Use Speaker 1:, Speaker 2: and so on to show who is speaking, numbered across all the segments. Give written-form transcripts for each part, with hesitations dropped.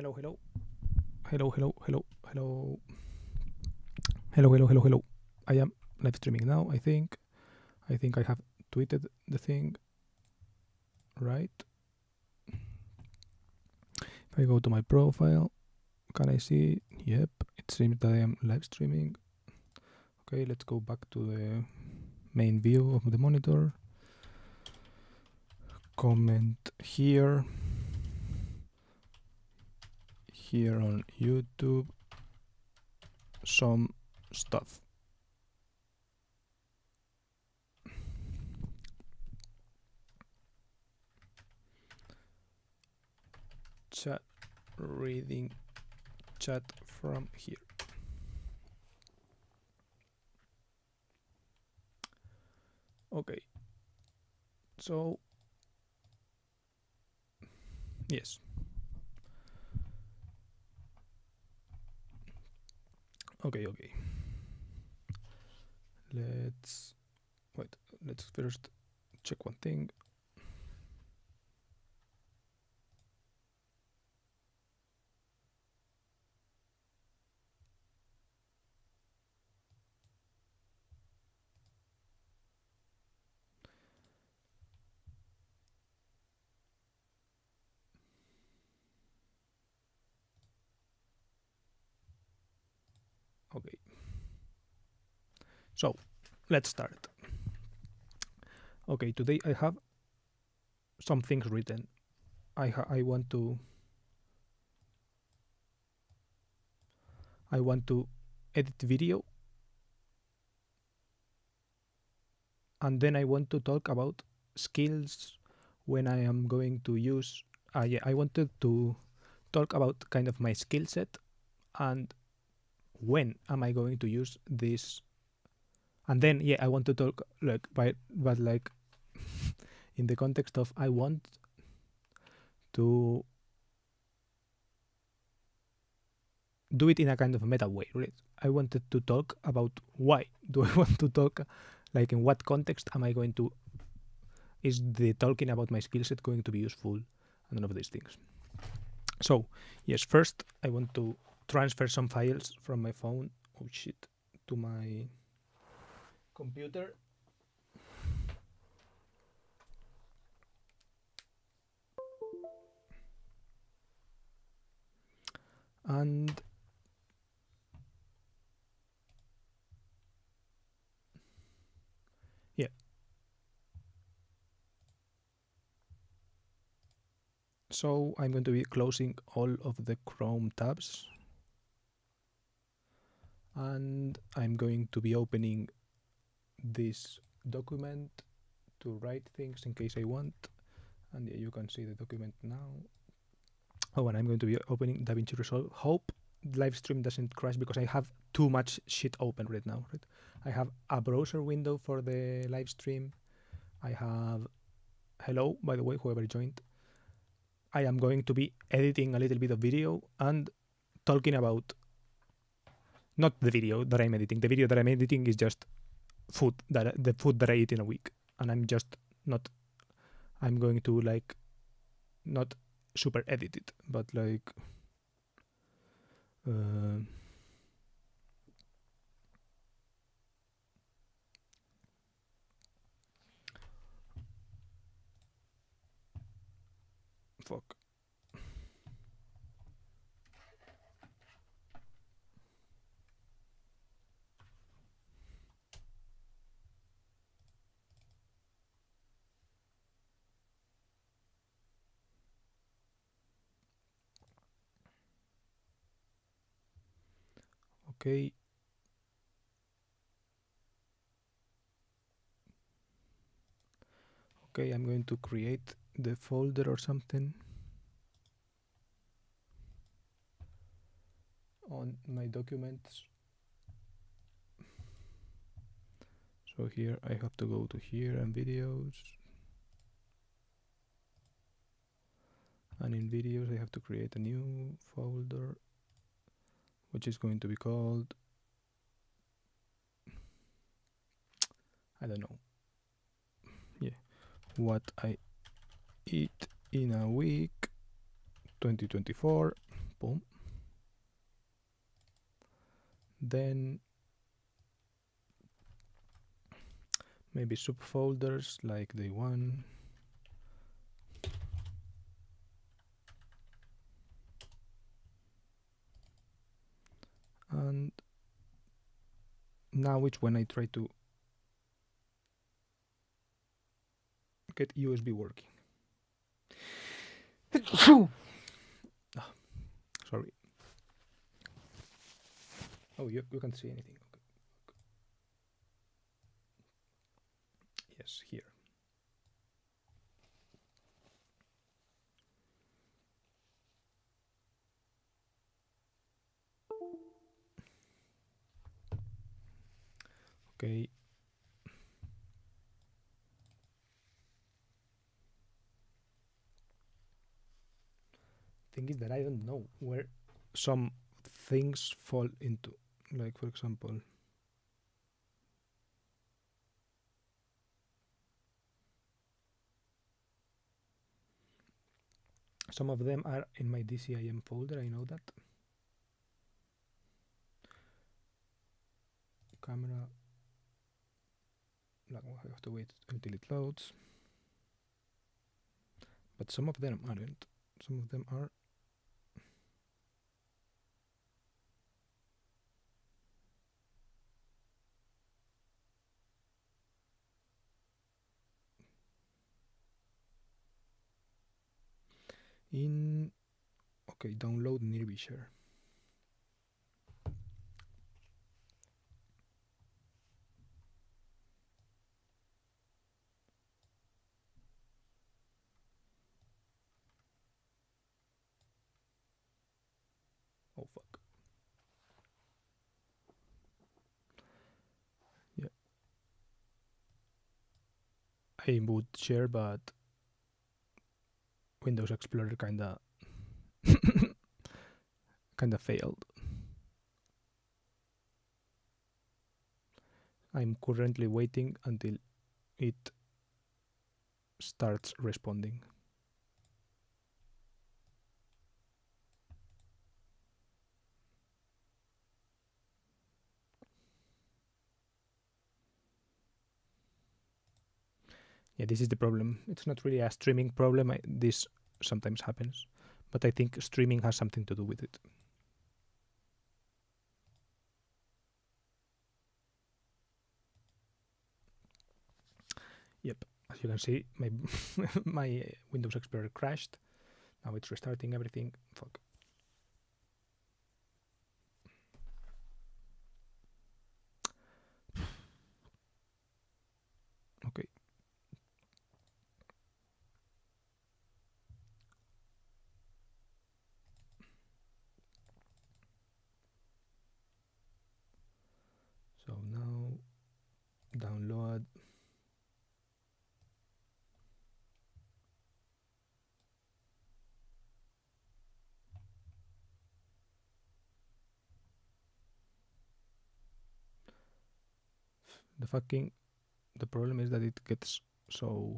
Speaker 1: Hello, hello. Hello, hello, hello, hello. Hello, hello, hello, hello. I am live streaming now, I think. I think I have tweeted the thing, right? If I go to my profile, can I see? Yep, it seems that I am live streaming. Okay, let's go back to the main view of the monitor. Comment here. Here on YouTube. Some stuff. Chat, reading chat from here. Okay, so yes, okay, let's wait, let's first check one thing. Okay, so let's start. Okay, today I have some things written. I want to edit video, and then I want to talk about skills when I am going to use. Yeah, I wanted to talk about kind of my skill set and when am I going to use this. And then yeah, I want to talk like but like in the context of I want to do it in a kind of meta way, right? I wanted to talk about why do I want to talk, like in what context am I going to, is the talking about my skill set going to be useful, and all of these things. So yes, first I want to transfer some files from my phone, oh shit, to my computer. And yeah, so I'm going to be closing all of the Chrome tabs, and I'm going to be opening this document to write things in case I want. And yeah, you can see the document now. Oh, and I'm going to be opening DaVinci Resolve. Hope live stream doesn't crash because I have too much shit open right now. Right? I have a browser window for the live stream. I have hello, by the way, whoever joined. I am going to be editing a little bit of video and talking about not the video that I'm editing. The video that I'm editing is just the food that I eat in a week, and I'm just not. I'm going to like not super edit it, but like. Fuck. Okay. Okay, I'm going to create the folder or something on my documents. So here I have to go to here and videos. And in videos I have to create a new folder, which is going to be called, I don't know. Yeah. What I eat in a week 2024. boom. Then maybe subfolders like day one. And now it's when I try to get USB working. Sorry. Oh, you can't see anything. Okay. Yes, here. Okay. Thing is that I don't know where some things fall into. Like, for example, some of them are in my DCIM folder, I know that. Camera, like, I have to wait until it loads. But some of them aren't. Some of them are. In, okay, download Nearbyshare. Oh fuck. Yeah. I would share, but Windows Explorer kinda failed. I'm currently waiting until it starts responding. Yeah, this is the problem. It's not really a streaming problem. This sometimes happens, but I think streaming has something to do with it. Yep, as you can see, my my Windows Explorer crashed. Now it's restarting everything. Fuck. Okay. So now download. The problem is that it gets so,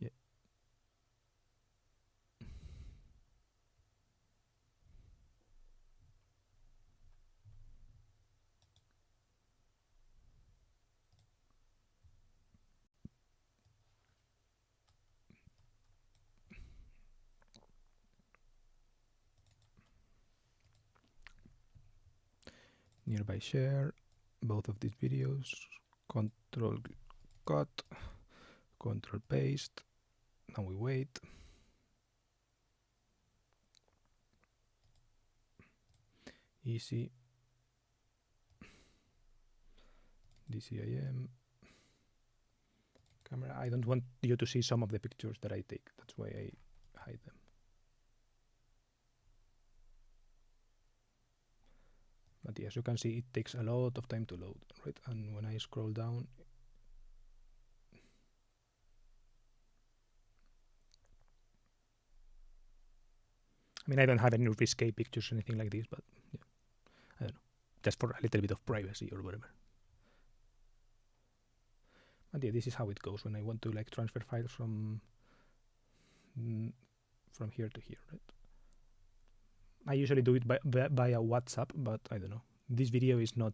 Speaker 1: yeah. Nearby share both of these videos, control cut, control paste. Now we wait. Easy. DCIM. Camera. I don't want you to see some of the pictures that I take. That's why I hide them. But yes, you can see it takes a lot of time to load, right? And when I scroll down, I mean, I don't have any risque pictures or anything like this, but yeah, I don't know, just for a little bit of privacy or whatever. And yeah, this is how it goes when I want to like transfer files from here to here, right? I usually do it via WhatsApp, but I don't know. This video is not.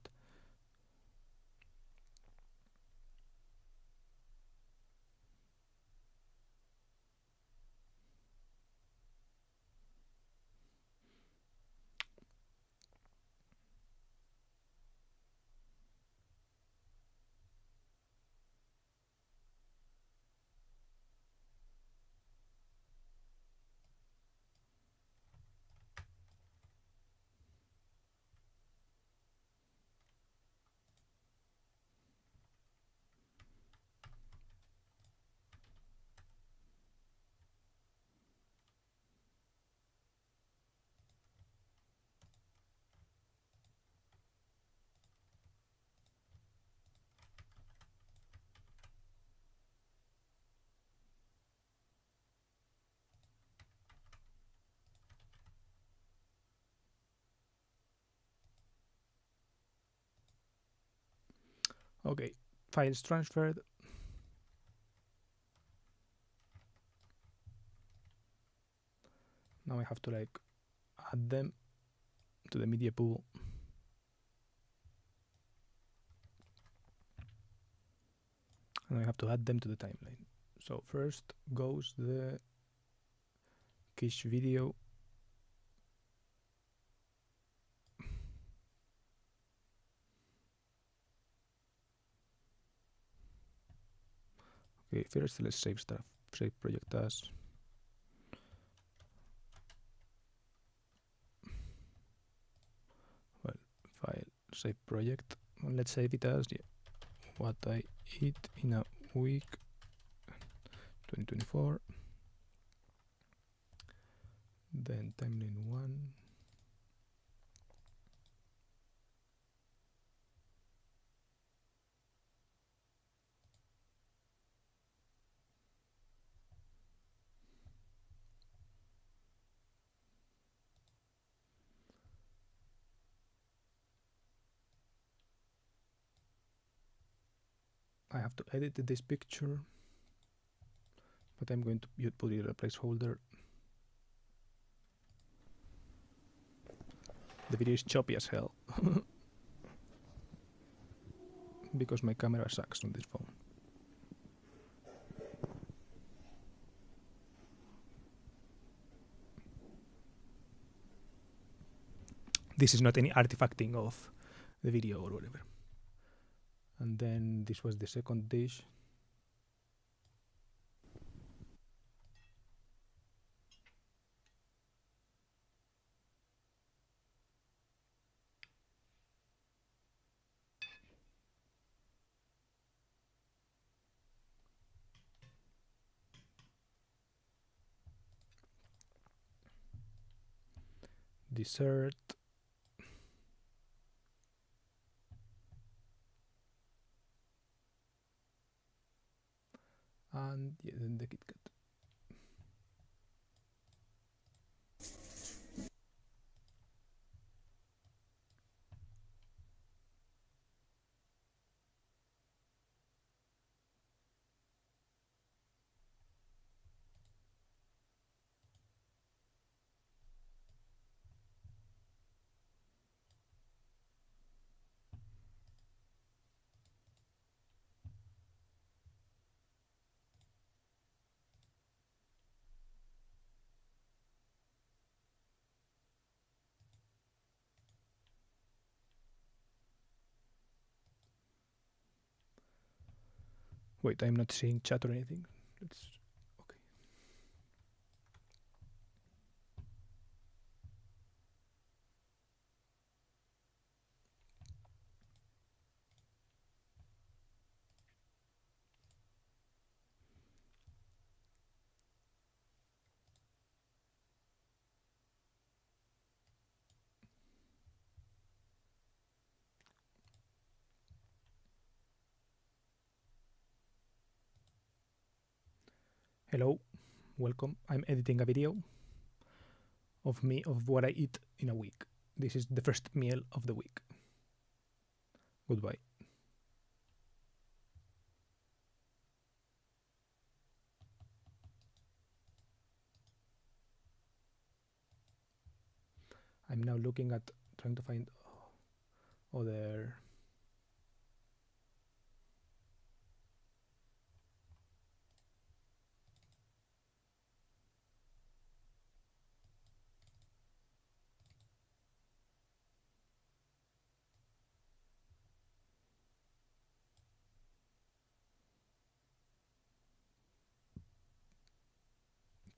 Speaker 1: Okay, files transferred. Now I have to like add them to the media pool. And I have to add them to the timeline. So first goes the Kish video. Okay, first let's save stuff. Save project as. Well, file, save project. And let's save it as what I eat in a week 2024. Then timeline 1. I have to edit this picture, but I'm going to put it as a placeholder. The video is choppy as hell because my camera sucks on this phone. This is not any artifacting of the video or whatever. And then this was the second dish. Dessert. And yeah, then the Kit Kat. Wait, I'm not seeing chat or anything. Let's. Okay. Hello, welcome. I'm editing a video of me of what I eat in a week. This is the first meal of the week. Goodbye. I'm now looking at trying to find other.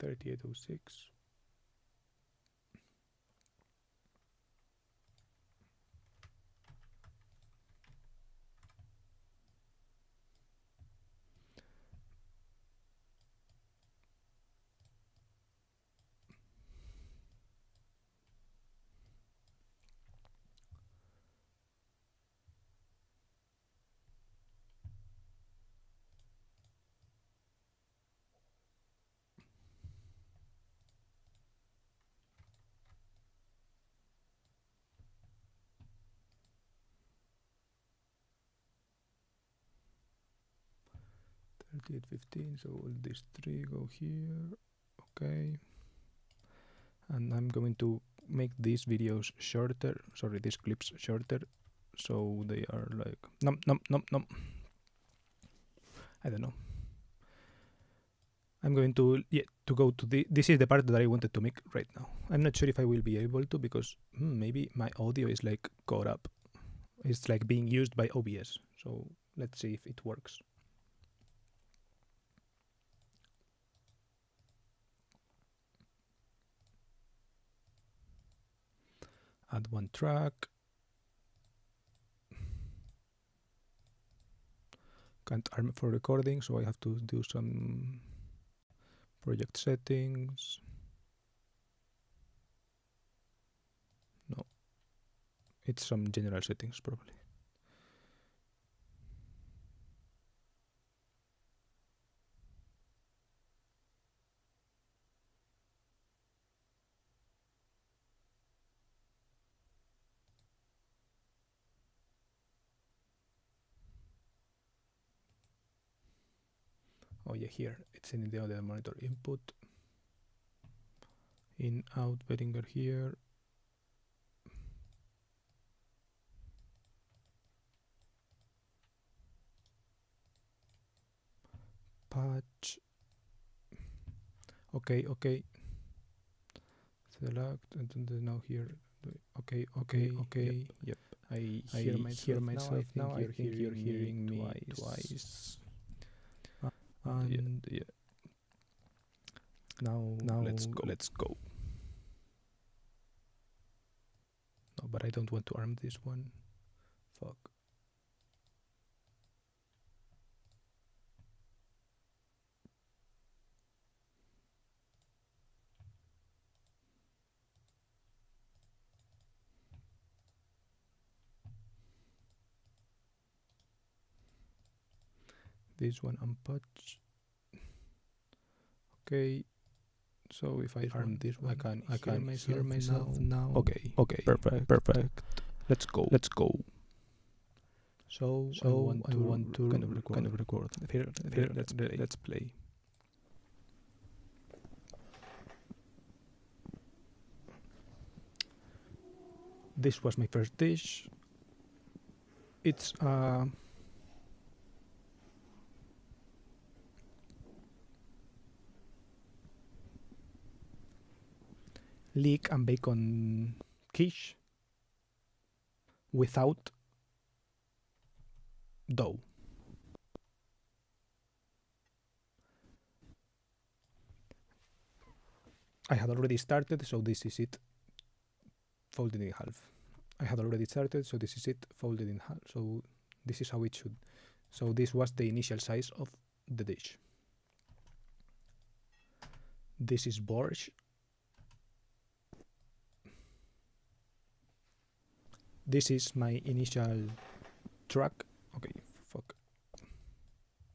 Speaker 1: $38.06. $38.15. So all these three go here. Okay. And I'm going to make these videos shorter. Sorry, these clips shorter, so they are like num. I don't know. I'm going to go to this is the part that I wanted to make right now. I'm not sure if I will be able to because maybe my audio is like caught up. It's like being used by OBS. So let's see if it works. Add one track. Can't arm for recording, so I have to do some project settings. No, it's some general settings probably. Oh yeah, here it's in the other monitor input. In out Behringer here. Patch. Okay. Select and then now here. Okay. Yep. I hear myself now. I think you're hearing me twice. And yeah. Now let's go. No, but I don't want to arm this one. Fuck. This one unpatch. Okay. So if I arm this one, I can hear myself now. Okay. Perfect. Let's go. So I want to kind of record. Here, let's play. This was my first dish. It's leek and bacon quiche without dough. I had already started, so this is it folded in half. I had already started, so this is it folded in half. So this is how it should. So this was the initial size of the dish. This is borscht. This is my initial track. Okay, fuck.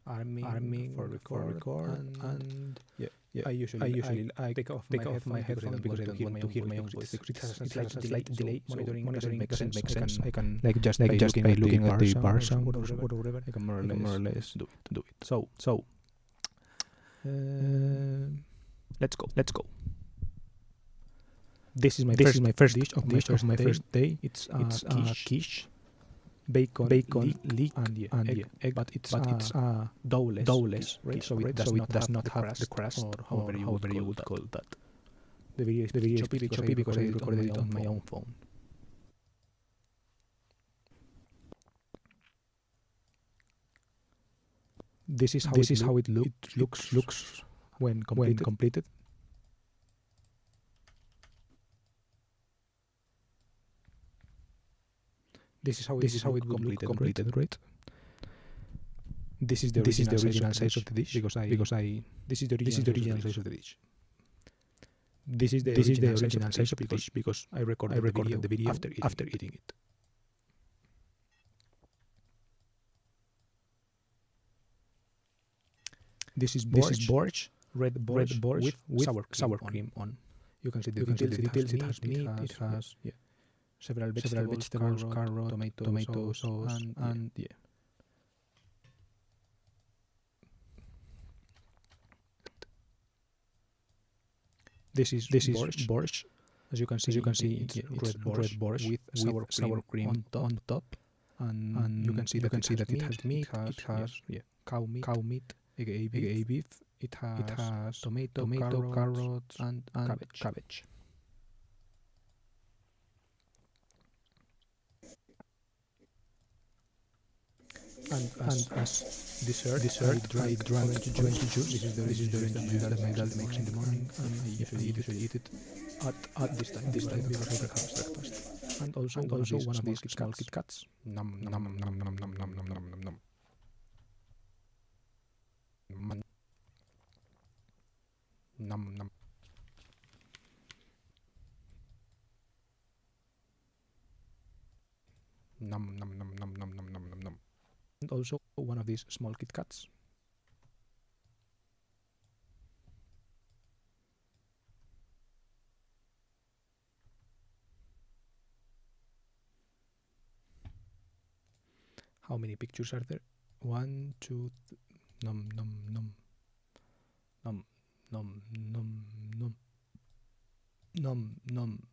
Speaker 1: Arming for record and yeah. I usually take off my headphones because I don't want to hear my own voice. It has a slight delay. Monitoring makes sense. I can like just by looking at the bar sound or whatever. I can more or less do it. So let's go. This is my first dish of my first day. It's quiche, bacon, leek, and egg, but it's doughless, right? So it does not have the crust, or however you would call that. The video is pretty choppy because I recorded it on my own phone. This is how it looks when completed. This is how it would look completed, right? This is the original size of the dish because this is the original size of the dish. This is the original size of the dish because I recorded the video after eating it. This is borsch, red borsch with sour cream on. You can see the details. It has meat. It has several vegetables, carrot, tomato sauce, and This is borsch. As you can see, it's red borsch with sour cream on top, and you can see that it has meat. It has cow meat, aka beef. It has tomato, carrots, and cabbage. And as dessert, I drank orange juice. This is the orange juice that my dad makes in the morning, and I usually eat it at this time before I have breakfast. And also one of these small Kit Kats. Nom nom nom nom nom nom nom nom nom nom nom. Nom nom. Nom nom nom nom nom nom nom nom nom. And also one of these small Kit Kats. How many pictures are there? 1, 2, nom nom nom nom nom nom nom nom nom.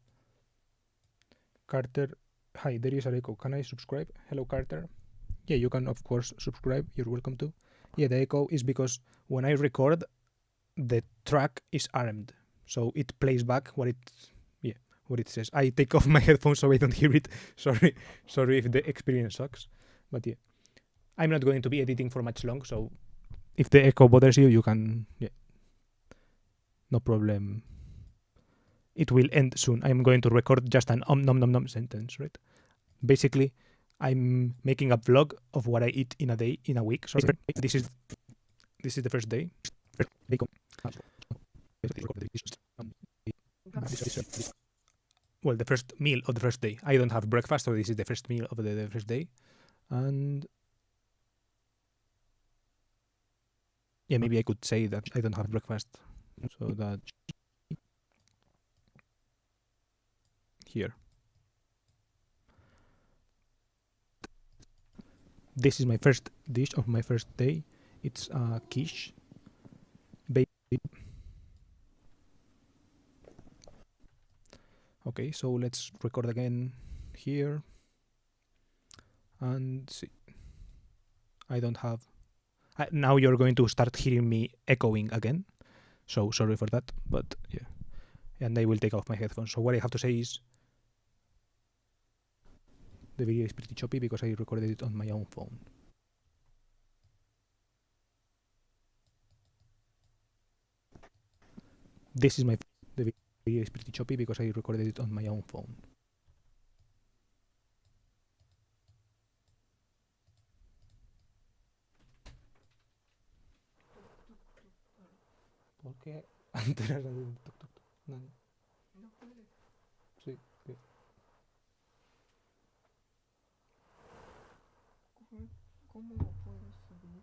Speaker 1: Carter, hi, there is a echo. Can I subscribe? Hello, Carter. Yeah, you can of course subscribe. You're welcome to. Yeah, the echo is because when I record, the track is armed, so it plays back what it says. I take off my headphones so I don't hear it. Sorry if the experience sucks, but yeah, I'm not going to be editing for much long, so if the echo bothers you, you can no problem. It will end soon. I'm going to record just an nom nom nom sentence, right? Basically, I'm making a vlog of what I eat in a week. Sorry, this is the first day. Well, the first meal of the first day. I don't have breakfast, so this is the first meal of the first day. And yeah, maybe I could say that I don't have breakfast, so that here. This is my first dish of my first day. It's quiche. Okay, so let's record again here. And see. I don't have... now you're going to start hearing me echoing again. So sorry for that, but yeah. And I will take off my headphones. So what I have to say is... the video is pretty choppy because I recorded it on my own phone. The video is pretty choppy because I recorded it on my own phone. ¿Por qué antes era de tuk tuk? No puede. Sí. ¿Cómo puedes subir?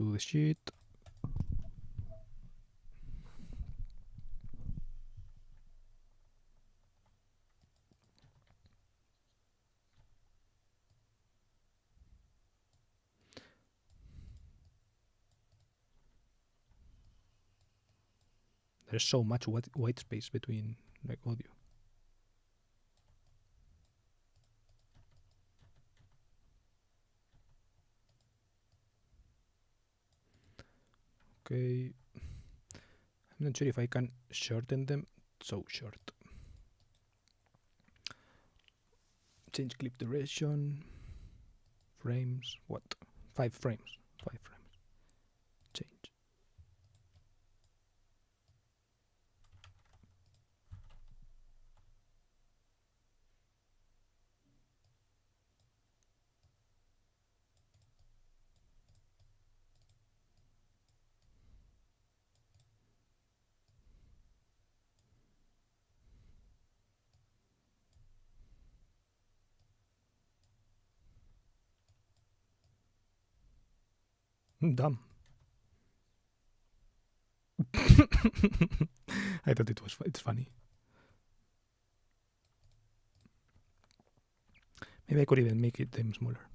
Speaker 1: to the sheet. There's so much white space between like audio. Okay, I'm not sure if I can shorten them. So short. Change clip duration. Frames. What? 5 frames. 5 frames. Change. Dumb. I thought it's funny. Maybe I could even make them smaller.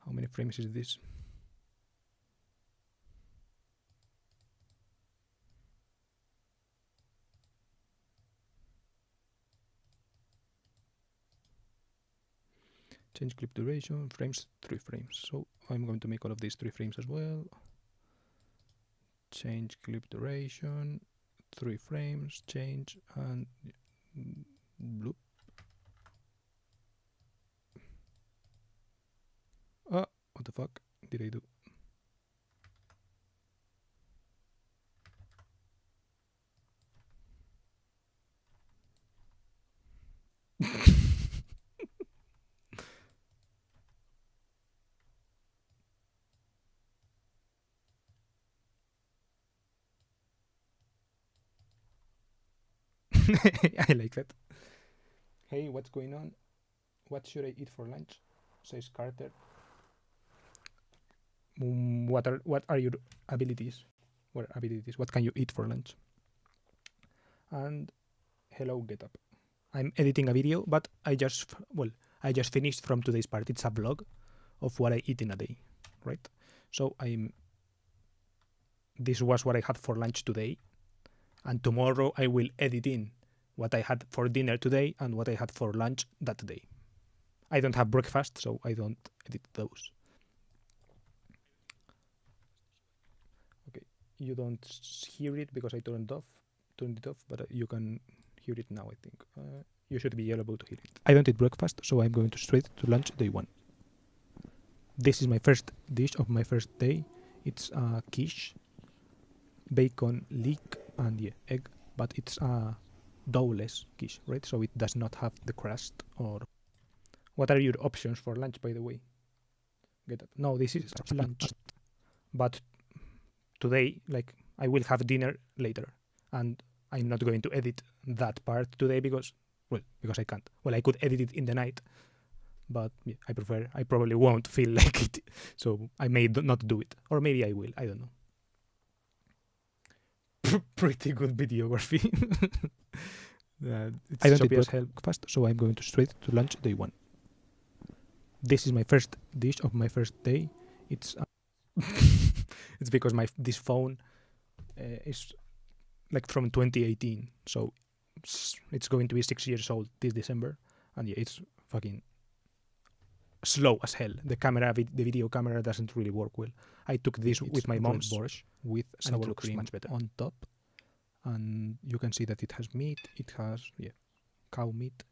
Speaker 1: How many frames is this? Change clip duration, frames, 3 frames. So I'm going to make all of these 3 frames as well. Change clip duration, 3 frames, change, and bloop. Ah, what the fuck did I do? I like that. Hey, what's going on? What should I eat for lunch? Says Carter. What are your abilities? What abilities? What can you eat for lunch? And hello, get up. I'm editing a video, but I just finished from today's part. It's a vlog of what I eat in a day, right? So this was what I had for lunch today, and tomorrow I will edit in what I had for dinner today and what I had for lunch that day. I don't have breakfast, so I don't edit those. Okay, you don't hear it because I turned it off, but you can hear it now, I think. You should be able to hear it. I don't eat breakfast, so I'm going to straight to lunch day 1. This is my first dish of my first day. It's quiche, bacon, leek, and egg, but it's doughless quiche, right? So it does not have the crust. Or what are your options for lunch, by the way? Get up. No, this is lunch, but today, like, I will have dinner later, and I'm not going to edit that part today because I can't. Well, I could edit it in the night, but I probably won't feel like it, so I may not do it, or maybe I will. I don't know. Pretty good videography. I don't eat breakfast, so I'm going to straight to lunch day 1. This is my first dish of my first day. It's it's because this phone is like from 2018, so it's going to be 6 years old this December, and it's fucking slow as hell. The video camera doesn't really work well. I took this with my mom's borscht with sour cream on top, and you can see that it has meat. It has cow meat,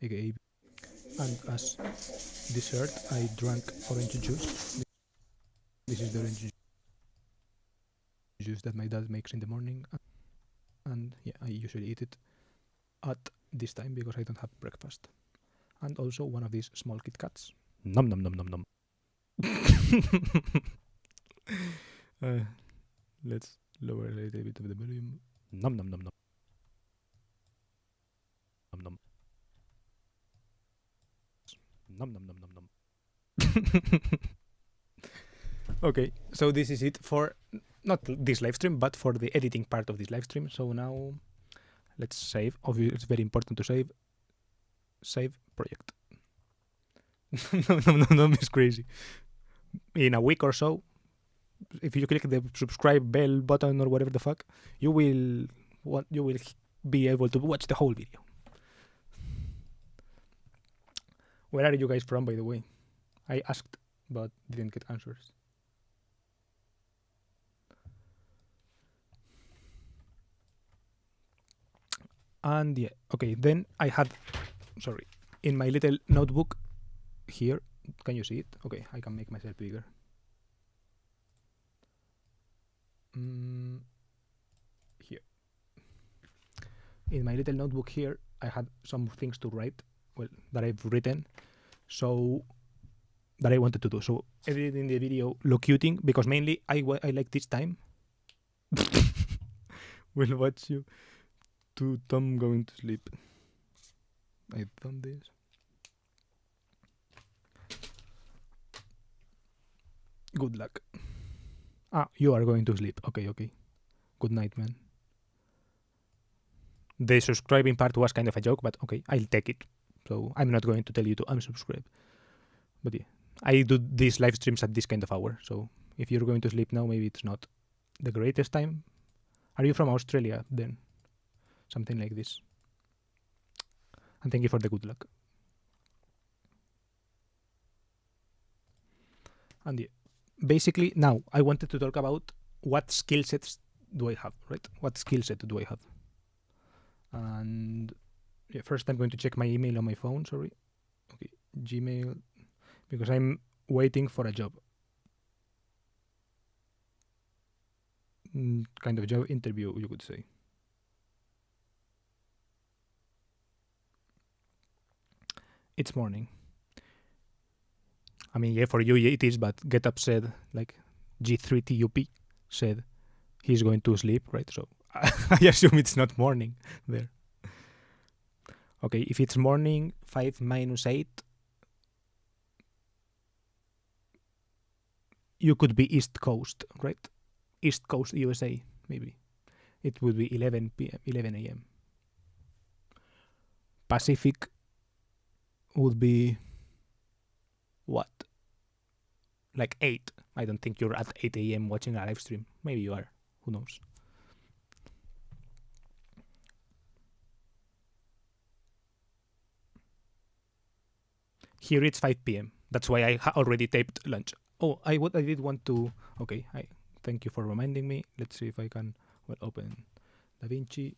Speaker 1: egg, and as dessert I drank orange juice. This is the orange juice that my dad makes in the morning, and I usually eat it at this time because I don't have breakfast. And also one of these small Kit Kats. Nom nom nom nom nom. Let's lower a little bit of the volume. Nom nom nom nom nom nom nom nom nom nom nom. Okay, so this is it for not this live stream, but for the editing part of this live stream. So now let's save. Obviously, it's very important to save. Save project. No, it's crazy. In a week or so, if you click the subscribe bell button or whatever the fuck, you will be able to watch the whole video. Where are you guys from, by the way? I asked, but didn't get answers. And yeah, okay, then I had, sorry, in my little notebook here, can you see it? Okay, I can make myself bigger. Here. In my little notebook here, I had some things to write, well, that I've written, so that I wanted to do. So editing the video, locuting, because mainly I like this time. Will watch you to Tom going to sleep. I've done this. Good luck. Ah, you are going to sleep. Okay. Good night, man. The subscribing part was kind of a joke, but okay, I'll take it. So I'm not going to tell you to unsubscribe. But yeah, I do these live streams at this kind of hour. So if you're going to sleep now, maybe it's not the greatest time. Are you from Australia then? Something like this. And thank you for the good luck. And yeah, basically now I wanted to talk about what skill sets do I have, right? What skill set do I have? And yeah, first I'm going to check my email on my phone, sorry. Okay, Gmail, because I'm waiting for a job. Kind of job interview, you could say. It's morning. I mean, yeah, for you it is, but GetUp said, like, G3TUP said he's going to sleep, right? So I assume it's not morning there. Okay, if it's morning, 5 minus 8, you could be East Coast, right? East Coast USA, maybe. It would be 11 p.m., 11 a.m. Pacific would be what? Like 8. I don't think you're at 8 a.m. watching a live stream. Maybe you are. Who knows? Here it's 5 p.m. That's why I already taped lunch. Oh, I did want to. Okay, thank you for reminding me. Let's see if I can open DaVinci.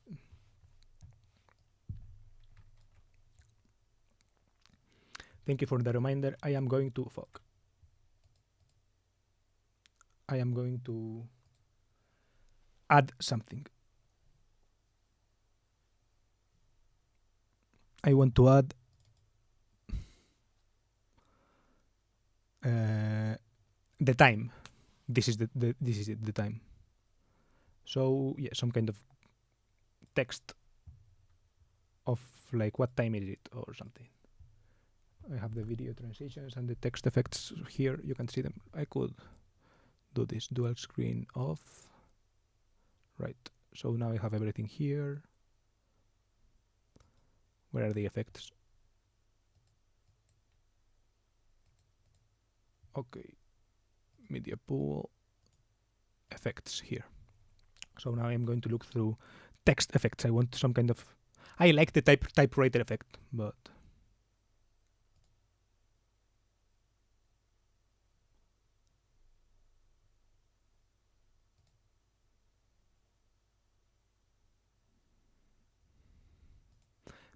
Speaker 1: Thank you for the reminder. I am going to add something. I want to add the time. This is the time. So yeah, some kind of text of like what time is it or something. I have the video transitions and the text effects here. You can see them. I could do this dual screen off. Right. So now I have everything here. Where are the effects? Okay. Media pool. Effects here. So now I'm going to look through text effects. I want some kind of... I like the typewriter effect, but...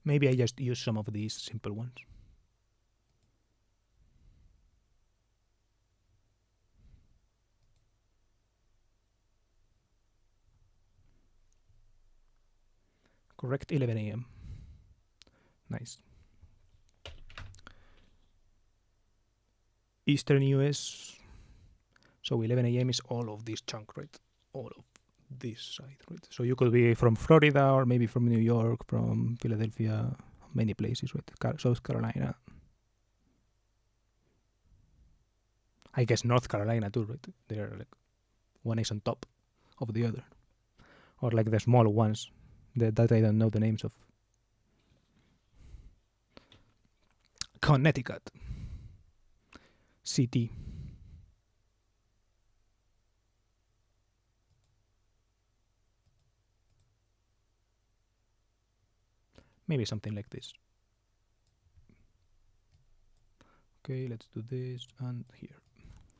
Speaker 1: maybe I just use some of these simple ones. Correct, 11 a.m. Nice. Eastern US. So 11 a.m. is all of this chunk, right? all of this side, right? So you could be from Florida or maybe from New York, from Philadelphia, many places, right? South Carolina. I guess North Carolina too, right? They're like one is on top of the other, or like the small ones that I don't know the names of. Connecticut, city. Maybe something like this. Okay, let's do this and here.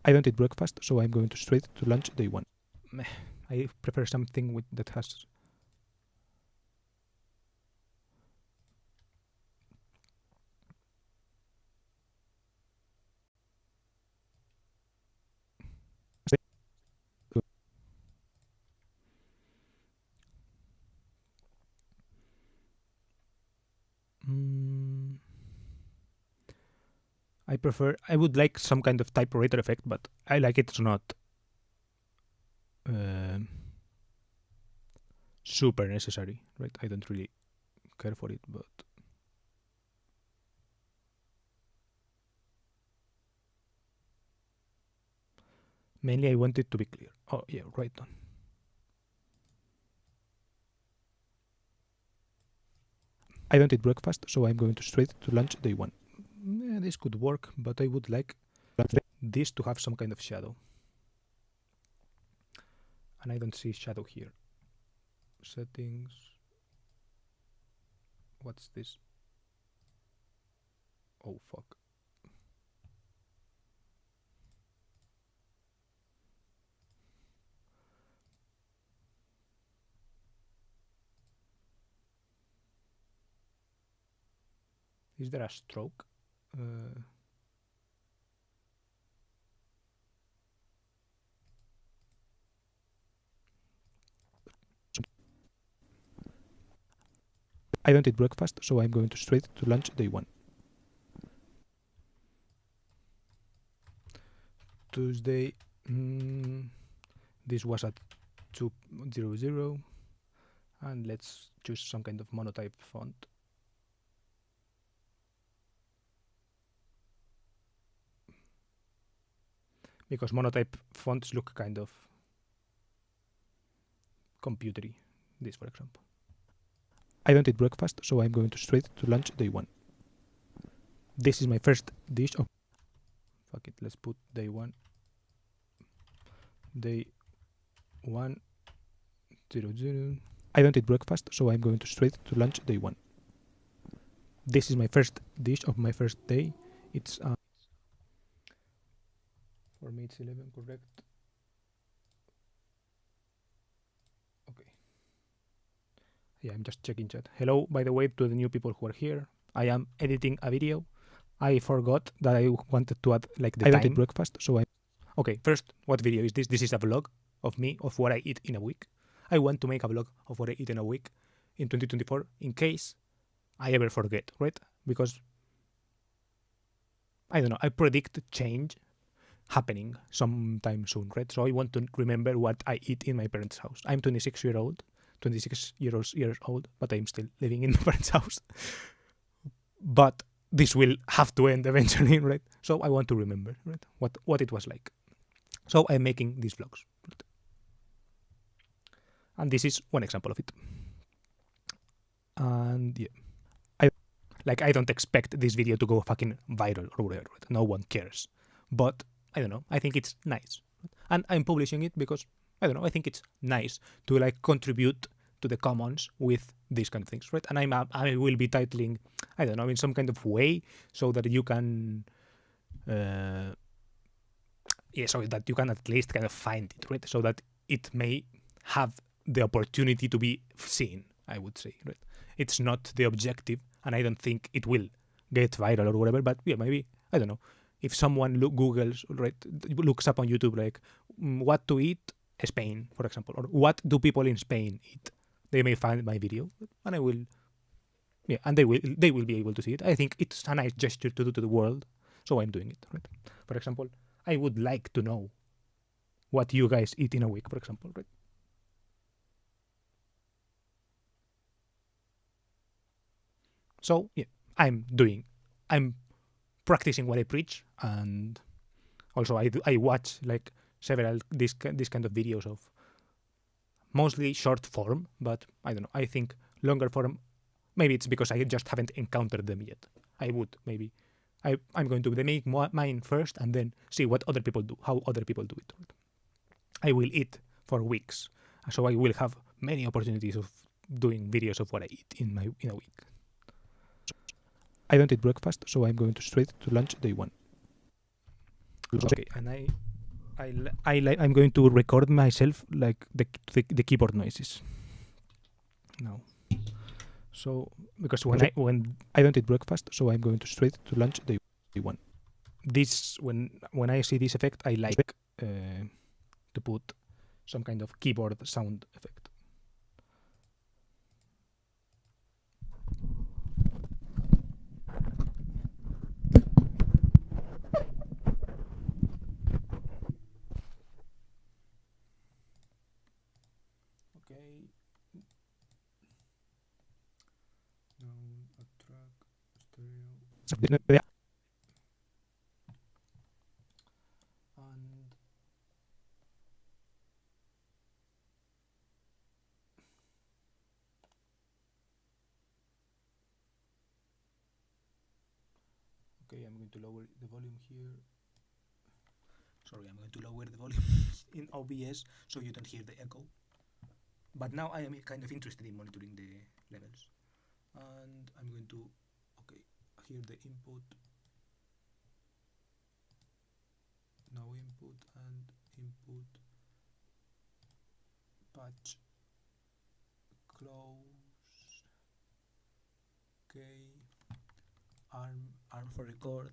Speaker 1: I don't eat breakfast, so I'm going to straight to lunch day one. I prefer something that has. I would like some kind of typewriter effect, but I like it's not super necessary, right? I don't really care for it, but mainly I want it to be clear. Oh yeah, right on. I don't eat breakfast, so I'm going to straight to lunch day one. This could work, but I would like this to have some kind of shadow. And I don't see shadow here. Settings. What's this? Oh fuck. Is there a stroke? I don't eat breakfast, so I'm going to straight to lunch day one. Tuesday. This was at 2:00, and let's choose some kind of monotype font. Because monotype fonts look kind of computery. This, for example. I don't eat breakfast, so I'm going to straight to lunch day one. This is my first dish. Oh, fuck it. Let's put day one. Day 1:00. I don't eat breakfast, so I'm going to straight to lunch day one. This is my first dish of my first day. It's for me it's 11, correct? Okay. Yeah, I'm just checking chat. Hello, by the way, to the new people who are here. I am editing a video. I forgot that I wanted to add like the time. I don't eat breakfast, so I. Okay, first, what video is this? This is a vlog of me of what I eat in a week. I want to make a vlog of what I eat in a week in 2024 in case I ever forget, right? Because I don't know, I predict change happening sometime soon, right? So I want to remember what I eat in my parents' house. I'm 26 years old, but I'm still living in my parents' house. But this will have to end eventually, right? So I want to remember, right, what it was like. So I'm making these vlogs. Right? And this is one example of it. And yeah. I don't expect this video to go fucking viral or whatever. Right? No one cares. But I don't know. I think it's nice. And I'm publishing it because I don't know. I think it's nice to like contribute to the commons with these kind of things, right? And I will be titling, I don't know, in some kind of way so that you can, so that you can at least kind of find it, right? So that it may have the opportunity to be seen, I would say, right? It's not the objective, and I don't think it will get viral or whatever, but yeah, maybe, I don't know, if someone Googles, right, looks up on YouTube, like, what to eat Spain, for example, or what do people in Spain eat, they may find my video, and I will, yeah, and they will be able to see it. I think it's a nice gesture to do to the world, so I'm doing it, right? For example, I would like to know what you guys eat in a week, for example, right? So yeah, I'm practicing what I preach, and also I watch like several this kind of videos of mostly short form, but I don't know. I think longer form. Maybe it's because I just haven't encountered them yet. I would maybe. I'm going to make mine first and then see what other people do, how other people do it. I will eat for weeks, so I will have many opportunities of doing videos of what I eat in a week. I don't eat breakfast, so I'm going to straight to lunch day one. Okay, and I'm going to record myself like the keyboard noises now. So because when I don't eat breakfast, so I'm going to straight to lunch day one. This when I see this effect, I like to put some kind of keyboard sound effect. Okay. Now a track stereo. And okay, I'm going to lower the volume here. Sorry, I'm going to lower the volume in OBS so you don't hear the echo. But now I am kind of interested in monitoring the levels. And I'm going to, okay, here the input. Now input and input. Patch. Close. Okay. Arm for record.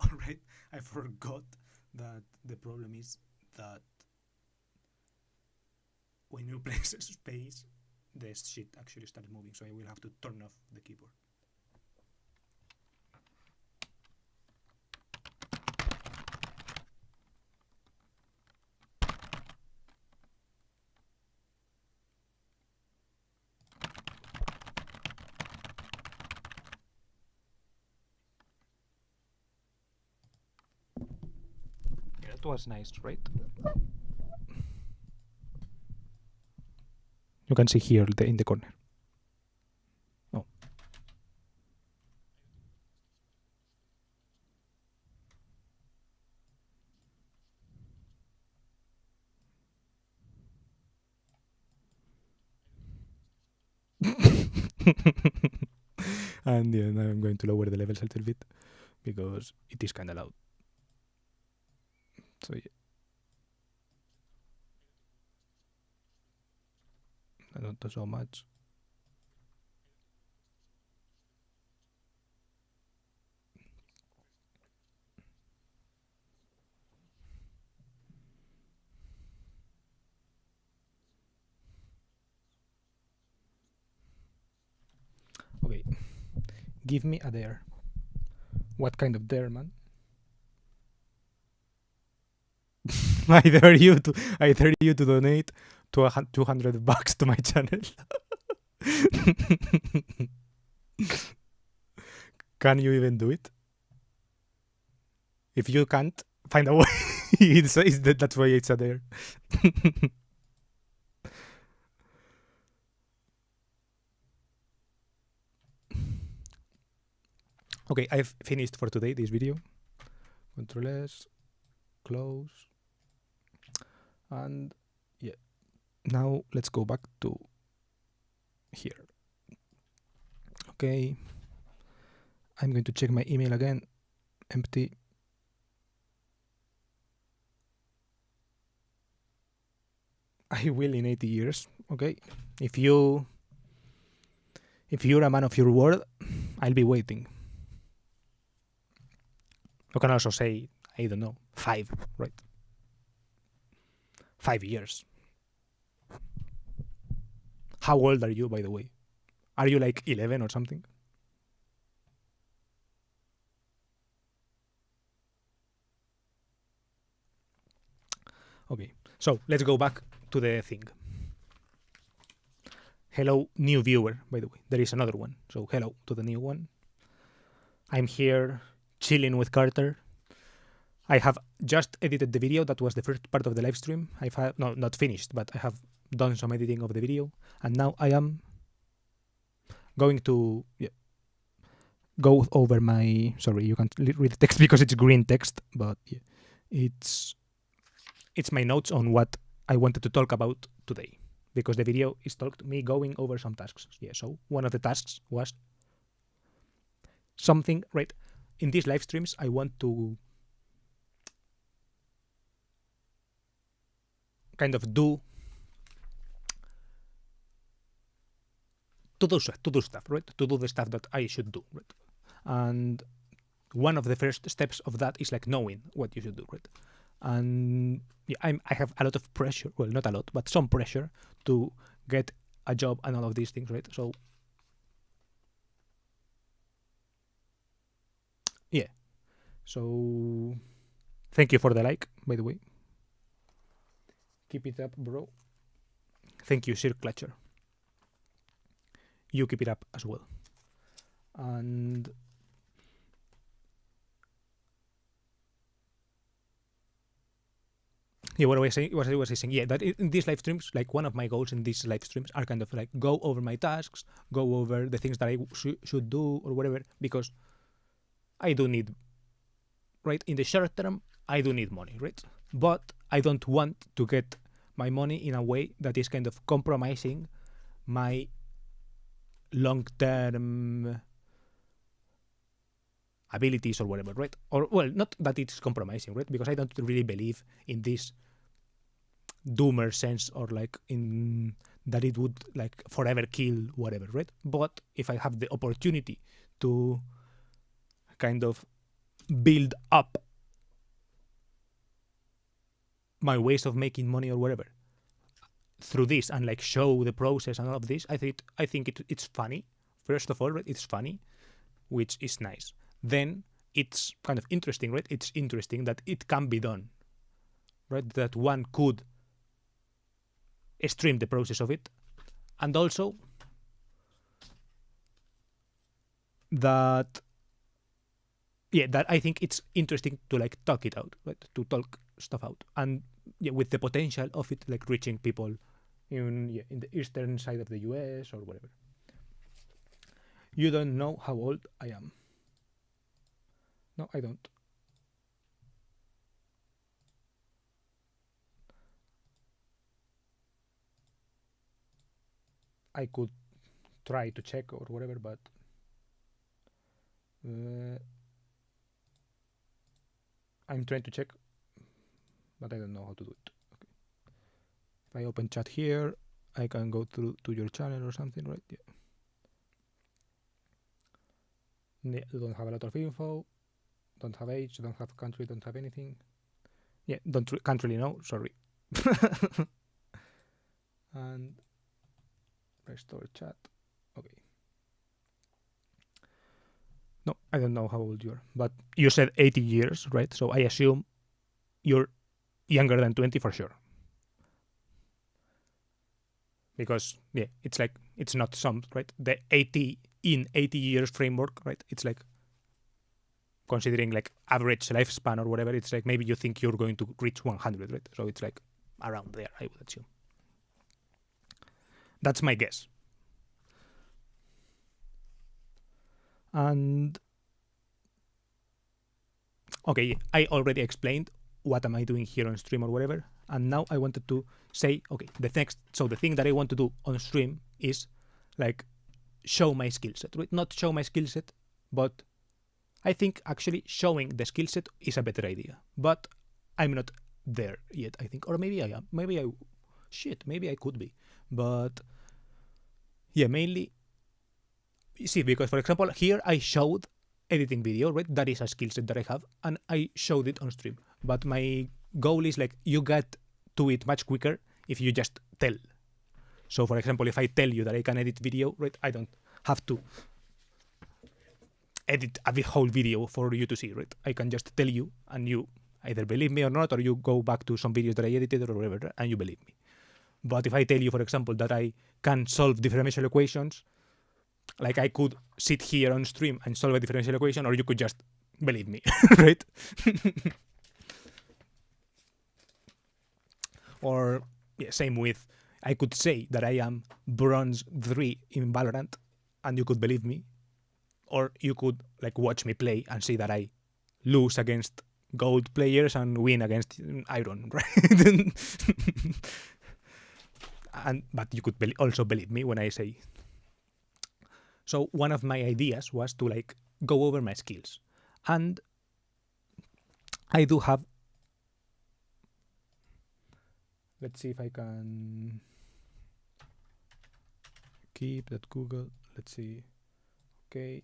Speaker 1: Alright, I forgot that the problem is that when you press space, the shit actually starts moving, so I will have to turn off the keyboard. Yeah, that was nice, right? You can see here in the corner. Oh. And yeah, now I'm going to lower the levels a little bit because it is kind of loud. So yeah. Not so much. Okay. Give me a dare. What kind of dare, man? I dare you to donate to $200 to my channel. Can you even do it? If you can't, find a way. That's why it's a dare. Okay, I've finished for today this video. Control S, close, and yeah. Now let's go back to here. Okay, I'm going to check my email again. Empty. I will in 80 years. Okay, if you're a man of your word, I'll be waiting. You can also say, I don't know, 5, right? 5 years. How old are you, by the way? Are you like 11 or something? Okay, so let's go back to the thing. Hello, new viewer, by the way. There is another one. So hello to the new one. I'm here chilling with Carter. I have just edited the video. That was the first part of the live stream. I've had, no, not finished, but I have done some editing of the video. And now I am going to go over my, sorry, you can't read the text because it's green text, but it's my notes on what I wanted to talk about today, because the video is me going over some tasks. Yeah, so one of the tasks was something, right? In these live streams, I want to kind of do stuff, right? To do the stuff that I should do, right? And one of the first steps of that is like knowing what you should do, right? And yeah, I have a lot of pressure. Well, not a lot, but some pressure to get a job and all of these things, right? So yeah. So thank you for the like, by the way. Keep it up, bro. Thank you, Sir Clutcher. You keep it up as well. And yeah, what was I saying? Yeah, that in these live streams, like one of my goals in these live streams are kind of like go over my tasks, go over the things that I should do or whatever, because I do need, right? In the short term, I do need money, right? But I don't want to get my money in a way that is kind of compromising my long-term abilities or whatever, right? Or, well, not that it's compromising, right? Because I don't really believe in this doomer sense, or like in that it would like forever kill whatever, right? But if I have the opportunity to kind of build up my ways of making money or whatever through this and like show the process and all of this, I think it's funny. First of all, right? It's funny, which is nice. Then it's kind of interesting, right? It's interesting that it can be done, right? That one could stream the process of it. And also that, yeah, that I think it's interesting to like talk it out, right? To talk stuff out. And yeah, with the potential of it like reaching people in the eastern side of the US or whatever. You don't know how old I am. No, I don't. I could try to check or whatever, but I'm trying to check, but I don't know how to do it. Okay. If I open chat here, I can go through to your channel or something, right? Yeah. You don't have a lot of info. Don't have age. Don't have country. Don't have anything. Yeah, can't really know. Sorry. And restore chat. Okay. No, I don't know how old you are, but you said 80 years, right? So I assume you're younger than 20 for sure. Because yeah, it's like it's not some, right? The 80 years framework, right? It's like considering like average lifespan or whatever, it's like maybe you think you're going to reach 100, right? So it's like around there, I would assume. That's my guess. And okay, I already explained what am I doing here on stream or whatever, and now I wanted to say, okay, the thing that I want to do on stream is like show my skill set, right? Not show my skill set, but I think actually showing the skill set is a better idea, but I'm not there yet, I think. Or maybe I am. Maybe I could be. But yeah, mainly, see, because for example, here I showed editing video, right? That is a skill set that I have, and I showed it on stream. But my goal is like you get to it much quicker if you just tell. So for example, if I tell you that I can edit video, right? I don't have to edit a whole video for you to see, right? I can just tell you and you either believe me or not, or you go back to some videos that I edited or whatever, and you believe me. But if I tell you, for example, that I can solve differential equations, like I could sit here on stream and solve a differential equation, or you could just believe me, right? Or yeah, same with, I could say that I am bronze 3 in Valorant, and you could believe me, or you could like watch me play and see that I lose against gold players and win against iron, right? But you could also believe me when I say. So one of my ideas was to like go over my skills, and I do have. Let's see if I can keep that Google. Let's see. Okay.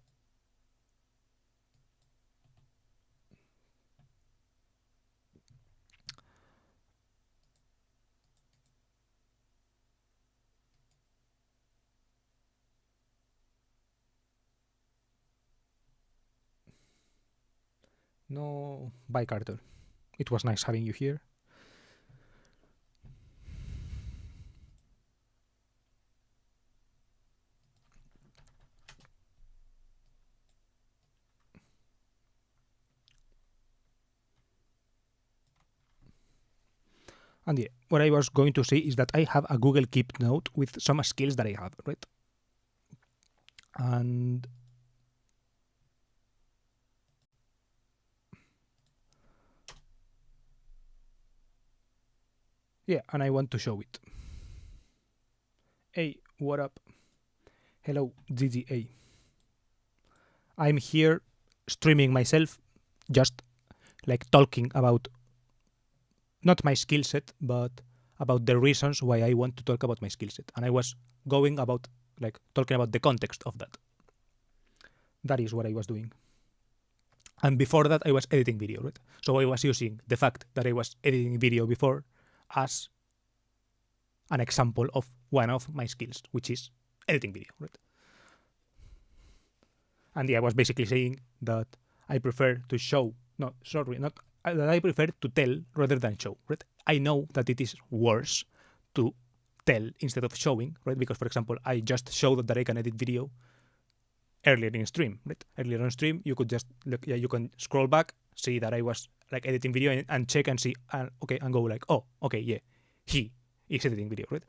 Speaker 1: No, bye Carter. It was nice having you here. And yeah, what I was going to say is that I have a Google Keep note with some skills that I have, right? And yeah, and I want to show it. Hey, what up? Hello, GGA. I'm here streaming myself, just like talking about not my skill set, but about the reasons why I want to talk about my skill set. And I was going about like talking about the context of that. That is what I was doing. And before that, I was editing video, right? So I was using the fact that I was editing video before as an example of one of my skills, which is editing video, right? And yeah, I was basically saying that I prefer to show, no, sorry, not that I prefer to tell rather than show, right? I know that it is worse to tell instead of showing, right? Because, for example, I just showed that I can edit video earlier in stream, right? Earlier on stream, you could just look, yeah, you can scroll back, see that I was like editing video and check and see, okay, and go like, oh, okay, yeah, he is editing video, right?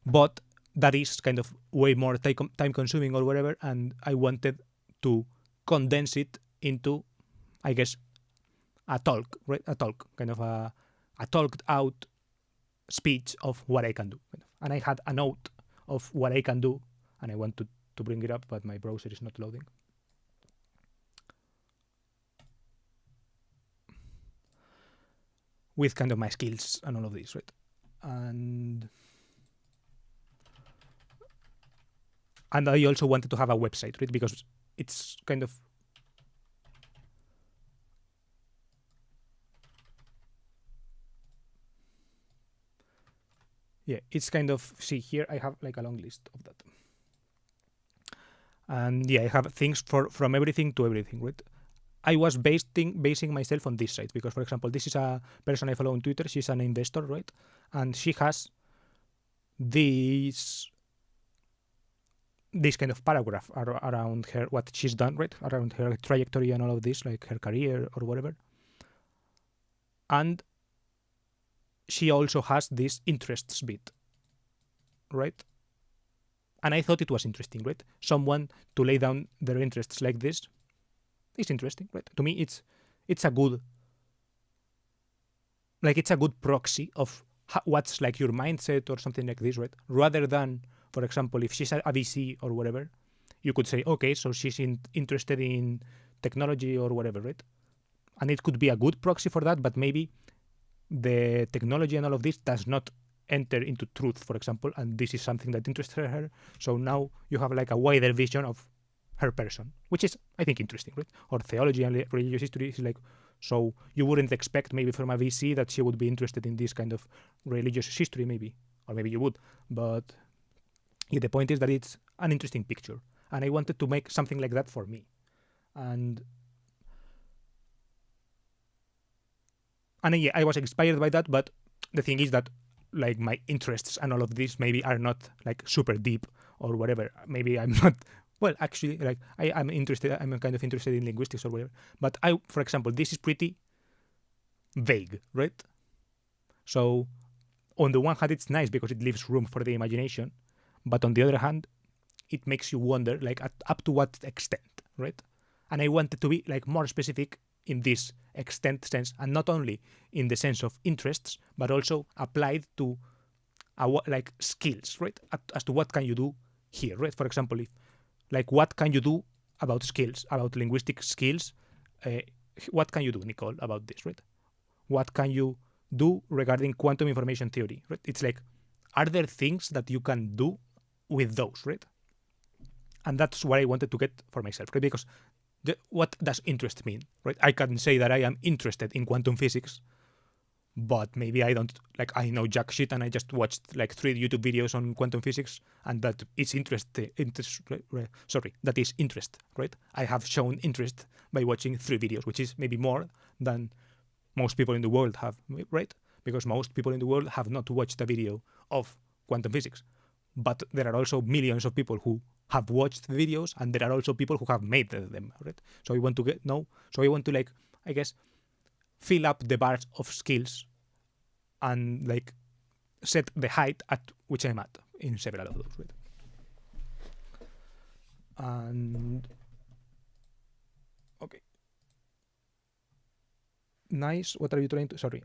Speaker 1: But that is kind of way more time consuming or whatever, and I wanted to condense it into, I guess, a talk, right? A talk, kind of a talked out speech of what I can do. And I had a note of what I can do, and I want to bring it up, but my browser is not loading. With kind of my skills and all of this, right? And I also wanted to have a website, right? Because it's kind of yeah, it's kind of, see here I have like a long list of that. And yeah, I have things from everything to everything, right? I was basing myself on this site because, for example, this is a person I follow on Twitter. She's an investor, right? And she has this kind of paragraph around her, what she's done, right? Around her trajectory and all of this, like her career or whatever. And she also has this interests bit, right? And I thought it was interesting, right? Someone to lay down their interests like this is interesting, right? To me, it's a good, like it's a good proxy of what's like your mindset or something like this, right? Rather than, for example, if she's a VC or whatever, you could say, okay, so she's interested in technology or whatever, right? And it could be a good proxy for that, but maybe the technology and all of this does not enter into truth, for example, and this is something that interested her. So now you have like a wider vision of her person, which is, I think, interesting, right? Or theology and religious history is like, so you wouldn't expect maybe from a VC that she would be interested in this kind of religious history, maybe, or maybe you would, but yeah, the point is that it's an interesting picture, and I wanted to make something like that for me. And And yeah, I was inspired by that, but the thing is that like my interests and all of this maybe are not like super deep or whatever. Maybe I'm not. Well, actually, like I'm interested. I'm kind of interested in linguistics or whatever. But for example, this is pretty vague, right? So on the one hand, it's nice because it leaves room for the imagination, but on the other hand, it makes you wonder, like up to what extent, right? And I wanted to be like more specific in this extent sense, and not only in the sense of interests, but also applied to like skills, right? As to what can you do here, right? For example, if like what can you do about skills, about linguistic skills? What can you do, Nicole, about this, right? What can you do regarding quantum information theory, right? It's like, are there things that you can do with those, right? And that's what I wanted to get for myself, right? Because what does interest mean, right? I can say that I am interested in quantum physics, but maybe I don't, like, I know jack shit and I just watched like 3 YouTube videos on quantum physics and that is that is interest, right? I have shown interest by watching 3 videos, which is maybe more than most people in the world have, right? Because most people in the world have not watched a video of quantum physics. But there are also millions of people who have watched the videos, and there are also people who have made them, right? So I want to so I want to, like, I guess, fill up the bars of skills and like set the height at which I'm at in several of those, right? And okay. Nice. What are you trying to? Sorry,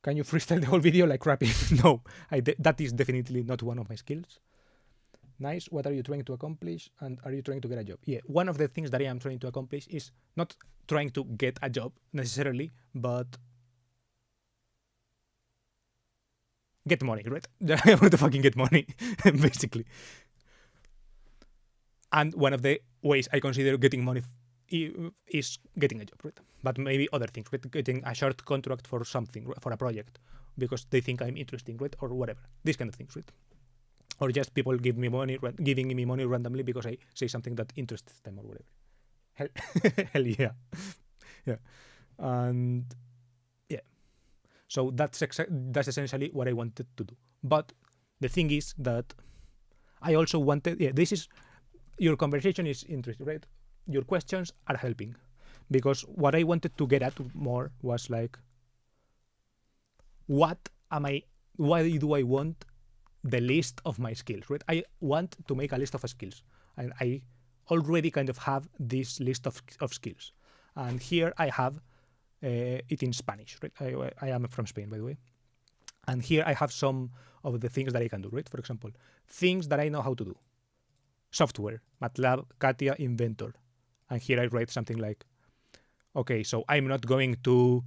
Speaker 1: Can you freestyle the whole video like rapping? No, that is definitely not one of my skills. Nice. What are you trying to accomplish? And are you trying to get a job? Yeah, one of the things that I am trying to accomplish is not trying to get a job necessarily, but get money, right? I want to fucking get money, basically. And one of the ways I consider getting money is getting a job, right? But maybe other things, right? Getting a short contract for something, for a project, because they think I'm interesting, right? Or whatever. These kind of things, right? Or just people giving me money randomly because I say something that interests them or whatever. Hell yeah. Yeah. And yeah. So that's essentially what I wanted to do. But the thing is that I also wanted, your conversation is interesting, right? Your questions are helping, because what I wanted to get at more was like, why do I want the list of my skills, right? I want to make a list of skills, and I already kind of have this list of skills. And here I have it in Spanish, right? I am from Spain, by the way. And here I have some of the things that I can do, right? For example, things that I know how to do. Software, MATLAB, CATIA, Inventor. And here I write something like, okay, so I'm not going to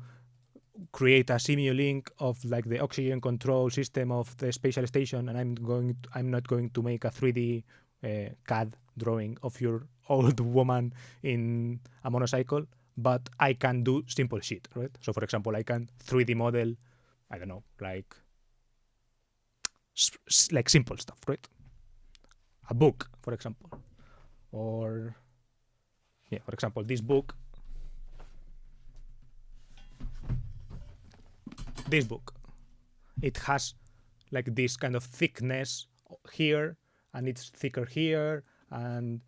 Speaker 1: create a Simulink of like the oxygen control system of the spatial station, and I'm not going to make a 3D CAD drawing of your old woman in a motorcycle, but I can do simple shit, right? So for example, I can 3D model, I don't know, like simple stuff, right? A book, for example, or for example, this book, it has like this kind of thickness here, and it's thicker here, and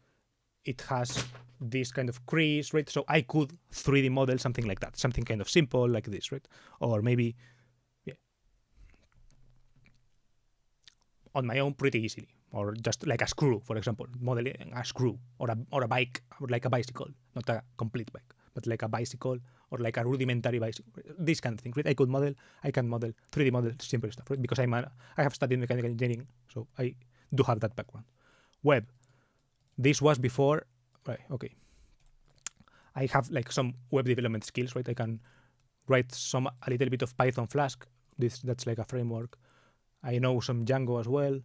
Speaker 1: it has this kind of crease, right? So I could 3D model something like that, something kind of simple like this, right? Or maybe, on my own pretty easily. Or just like a screw, for example, modeling a screw, or a bike, or like a bicycle, not a complete bike, but like a bicycle, or like a rudimentary bicycle, this kind of thing, right? I can model 3D model simple stuff, right? Because I have studied mechanical engineering, so I do have that background. Web, this was before, right? Okay, I have like some web development skills, right? I can write a little bit of Python Flask. That's like a framework. I know some Django as well.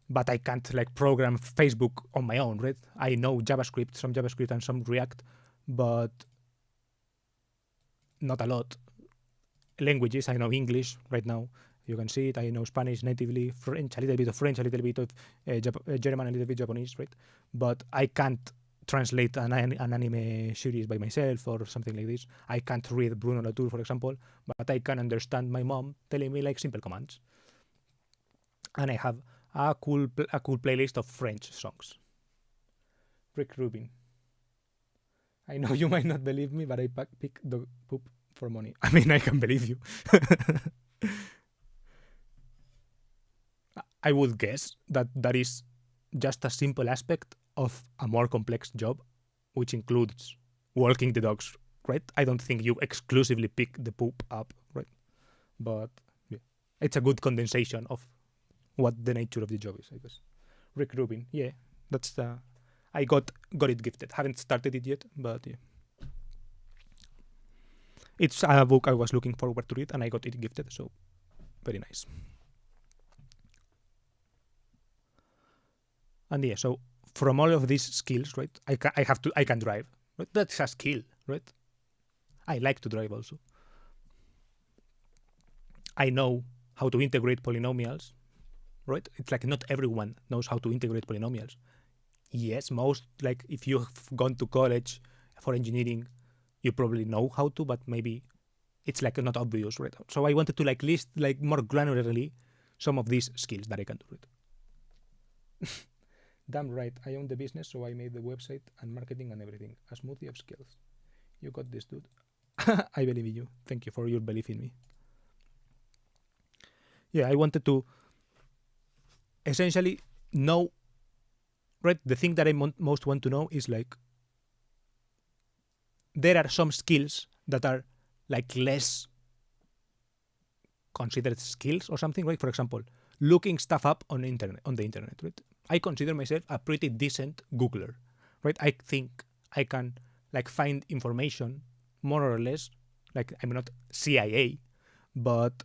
Speaker 1: But I can't like program Facebook on my own, right? I know JavaScript, some JavaScript and some React, but not a lot. Languages, I know English right now. You can see it. I know Spanish natively, French, a little bit of French, a little bit of German, a little bit Japanese, right? But I can't translate an anime series by myself or something like this. I can't read Bruno Latour, for example, but I can understand my mom telling me like simple commands. And I have a cool playlist of French songs. Rick Rubin. I know you might not believe me, but I pick the poop for money. I mean, I can believe you. I would guess that that is just a simple aspect of a more complex job, which includes walking the dogs, right? I don't think you exclusively pick the poop up, right? But yeah, it's a good condensation of what the nature of the job is, I guess. Rick Rubin, yeah, that's the. I got it gifted. Haven't started it yet, but yeah. It's a book I was looking forward to read, and I got it gifted, so very nice. And yeah, so from all of these skills, right? I can drive. Right? That's a skill, right? I like to drive also. I know how to integrate polynomials, right? It's like not everyone knows how to integrate polynomials. Yes, most, like if you've gone to college for engineering, you probably know how to, but maybe it's like not obvious, right? So I wanted to like list like more granularly some of these skills that I can do, right? Damn right, I own the business, so I made the website and marketing and everything. A smoothie of skills. You got this, dude. I believe in you. Thank you for your belief in me. Yeah, I wanted to essentially know, right? The thing that I most want to know is like, there are some skills that are like less considered skills or something, right? For example, looking stuff up on the internet, right? I consider myself a pretty decent Googler, right? I think I can like find information more or less, like I'm not CIA, but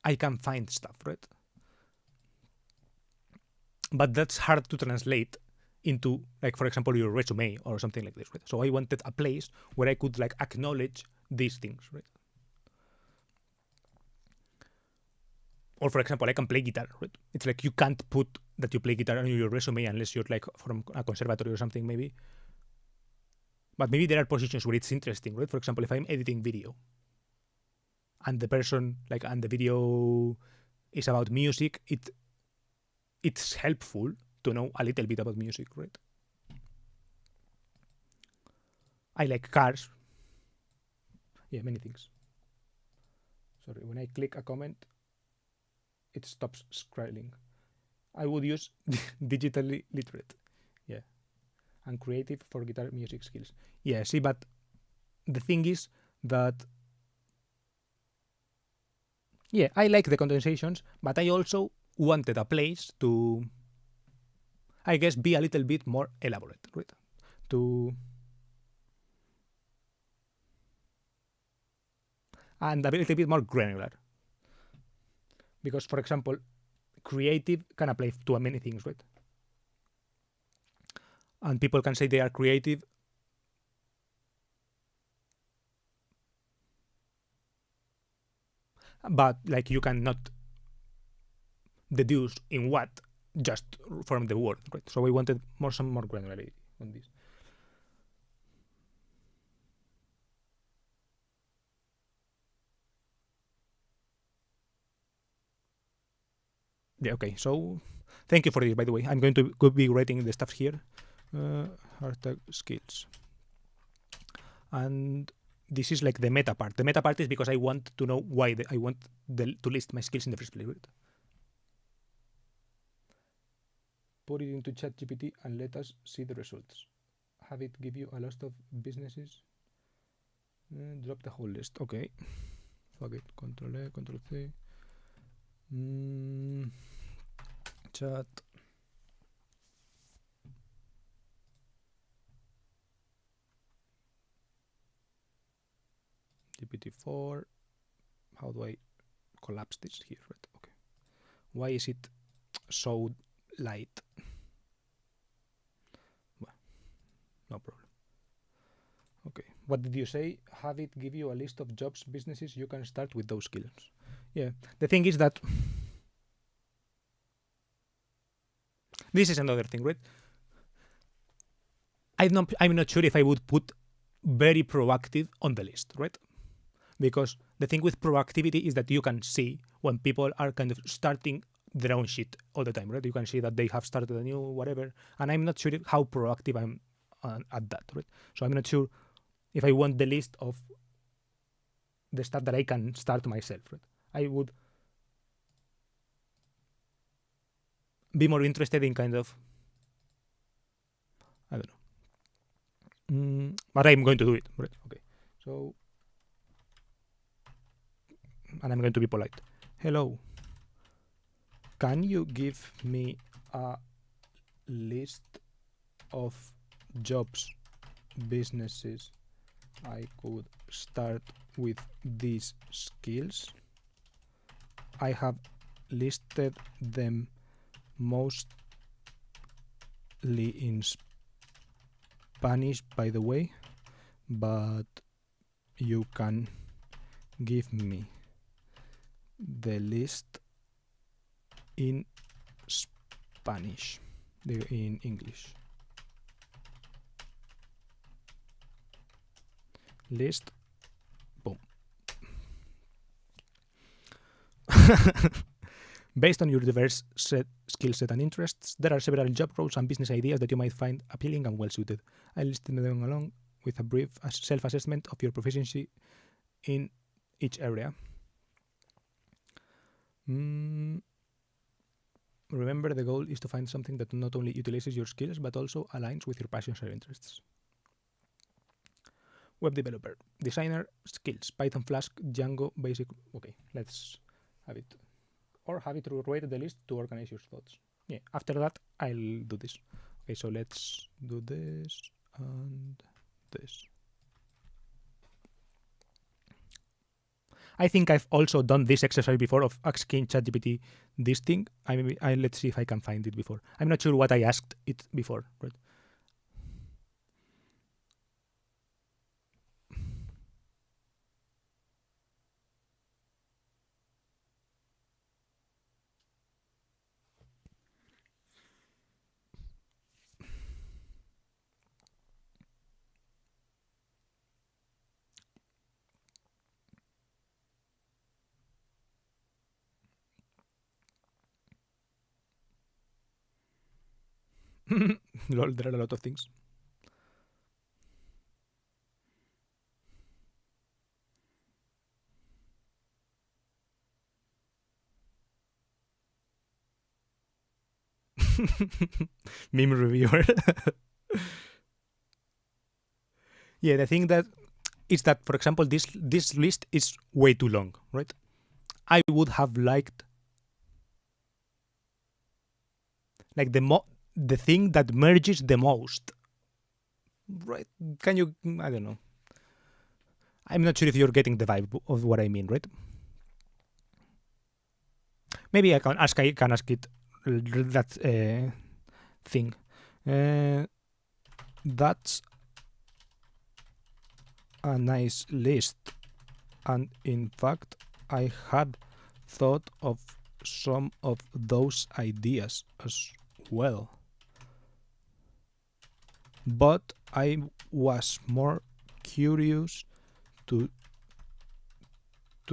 Speaker 1: I can find stuff, right? But that's hard to translate into, like, for example, your resume or something like this, right? So I wanted a place where I could like acknowledge these things, right? Or for example, I can play guitar, right? It's like you can't put that you play guitar on your resume unless you're like from a conservatory or something, maybe. But maybe there are positions where it's interesting, right? For example, if I'm editing video and the person like and the video is about music, it's helpful to know a little bit about music, right? I like cars. Yeah, many things. Sorry, when I click a comment, it stops scrolling. I would use digitally literate. Yeah. And creative for guitar music skills. Yeah, see, but the thing is that, yeah, I like the condensations, but I also wanted a place to, I guess, be a little bit more elaborate, right? And a little bit more granular. Because, for example, creative can apply to many things, right? And people can say they are creative, but like you cannot deduce in what just from the word, right? So we wanted some more granularity on this. Yeah, okay. So thank you for this, by the way. I'm going to be writing the stuff here. Hard tag skills. And this is like the meta part. The meta part is because I want to know why I want to list my skills in the first place, right? Put it into ChatGPT and let us see the results. Have it give you a list of businesses. Drop the whole list. Okay. Fuck it. Control A, Control C. Chat. GPT-4. How do I collapse this here? Right. Okay. Why is it so light? Well, no problem. Okay. What did you say? Have it give you a list of jobs, businesses. You can start with those skills. Yeah. The thing is that this is another thing, right? I'm not sure if I would put very proactive on the list, right? Because the thing with proactivity is that you can see when people are kind of starting their own shit all the time, right? You can see that they have started a new whatever, and I'm not sure how proactive I'm at that, right? So I'm not sure if I want the list of the stuff that I can start myself, right? I would be more interested in kind of, I don't know, but I'm going to do it, right? Okay, so, and I'm going to be polite. Hello, can you give me a list of jobs, businesses I could start with these skills? I have listed them mostly in Spanish, by the way, but you can give me the list in Spanish, in English. List. Boom. Based on your diverse skill set and interests, there are several job roles and business ideas that you might find appealing and well suited. I listed them along with a brief self-assessment of your proficiency in each area. Remember, the goal is to find something that not only utilizes your skills but also aligns with your passions or interests. Web developer, designer, skills, Python, Flask, Django, basic. Okay, let's have it. Or have it read the list to organize your thoughts. Yeah, after that, I'll do this. Okay, so let's do this and this. I think I've also done this exercise before of asking ChatGPT this thing. Let's see if I can find it before. I'm not sure what I asked it before, right? Lol, there are a lot of things. Meme reviewer. Yeah, the thing that is that, for example, this list is way too long, right? I would have liked like the thing that merges the most, right? Can you? I don't know. I'm not sure if you're getting the vibe of what I mean, right? Maybe I can ask it that thing. That's a nice list, and in fact, I had thought of some of those ideas as well. But I was more curious to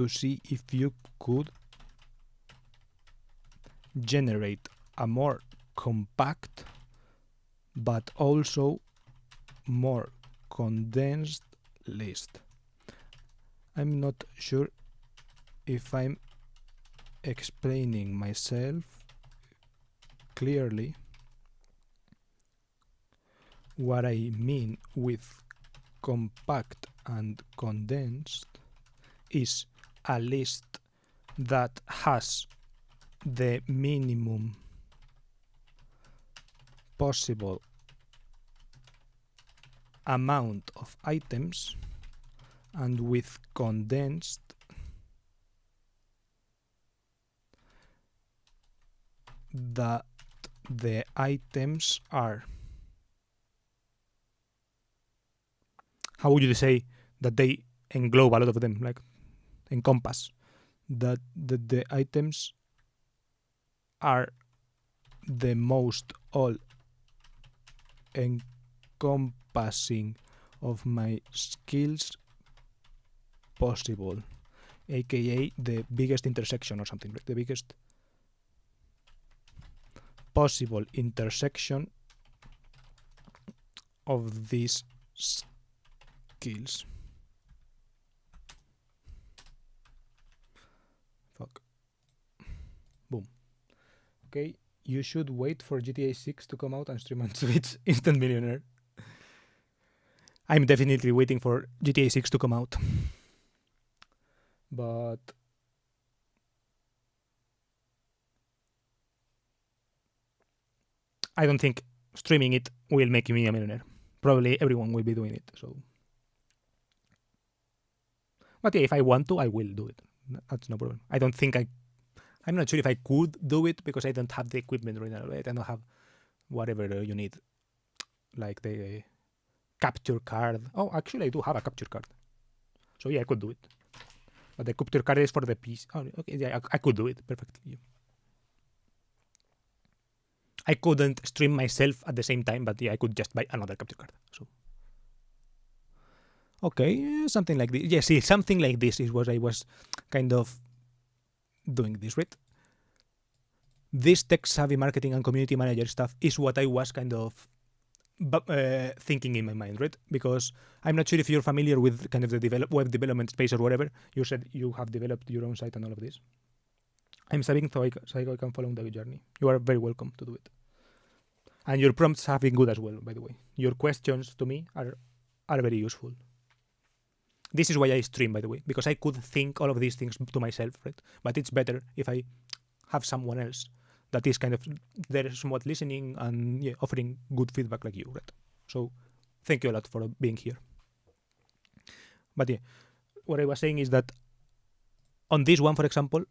Speaker 1: see if you could generate a more compact but also more condensed list. I'm not sure if I'm explaining myself clearly. What I mean with compact and condensed is a list that has the minimum possible amount of items, and with condensed that the items are, how would you say that they englobe a lot of them, like encompass, that the items are the most all encompassing of my skills possible, aka the biggest intersection or something, like the biggest possible intersection of these skills. Fuck. Boom. Okay, you should wait for GTA 6 to come out and stream on Twitch. Instant millionaire. I'm definitely waiting for GTA 6 to come out. But I don't think streaming it will make me a millionaire. Probably everyone will be doing it. So, but yeah, if I want to, I will do it. That's no problem. I don't think I'm not sure if I could do it because I don't have the equipment right now. Right? I don't have whatever you need, like the capture card. Oh, actually, I do have a capture card. So yeah, I could do it. But the capture card is for the PC. Oh, okay, yeah, I could do it perfectly. I couldn't stream myself at the same time, but yeah, I could just buy another capture card. So, okay, something like this. Yeah, see, something like this is what I was kind of doing this, right? This tech-savvy marketing and community manager stuff is what I was kind of thinking in my mind, right? Because I'm not sure if you're familiar with kind of the web development space or whatever. You said you have developed your own site and all of this. I'm subbing so I can follow the journey. You are very welcome to do it. And your prompts have been good as well, by the way. Your questions to me are very useful. This is why I stream, by the way, because I could think all of these things to myself, right? But it's better if I have someone else that is kind of there somewhat listening and yeah, offering good feedback like you, right? So thank you a lot for being here. But yeah, what I was saying is that on this one, for example,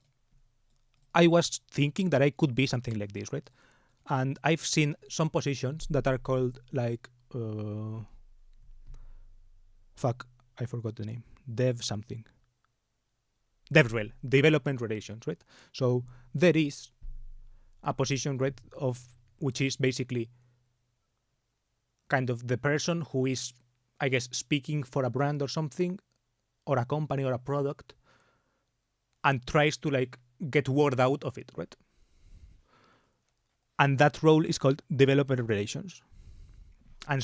Speaker 1: I was thinking that I could be something like this, right? And I've seen some positions that are called like I forgot the name. Dev something. DevRel, development relations, right? So there is a position, right, of which is basically kind of the person who is, I guess, speaking for a brand or something, or a company or a product, and tries to like get word out of it, right? And that role is called developer relations. And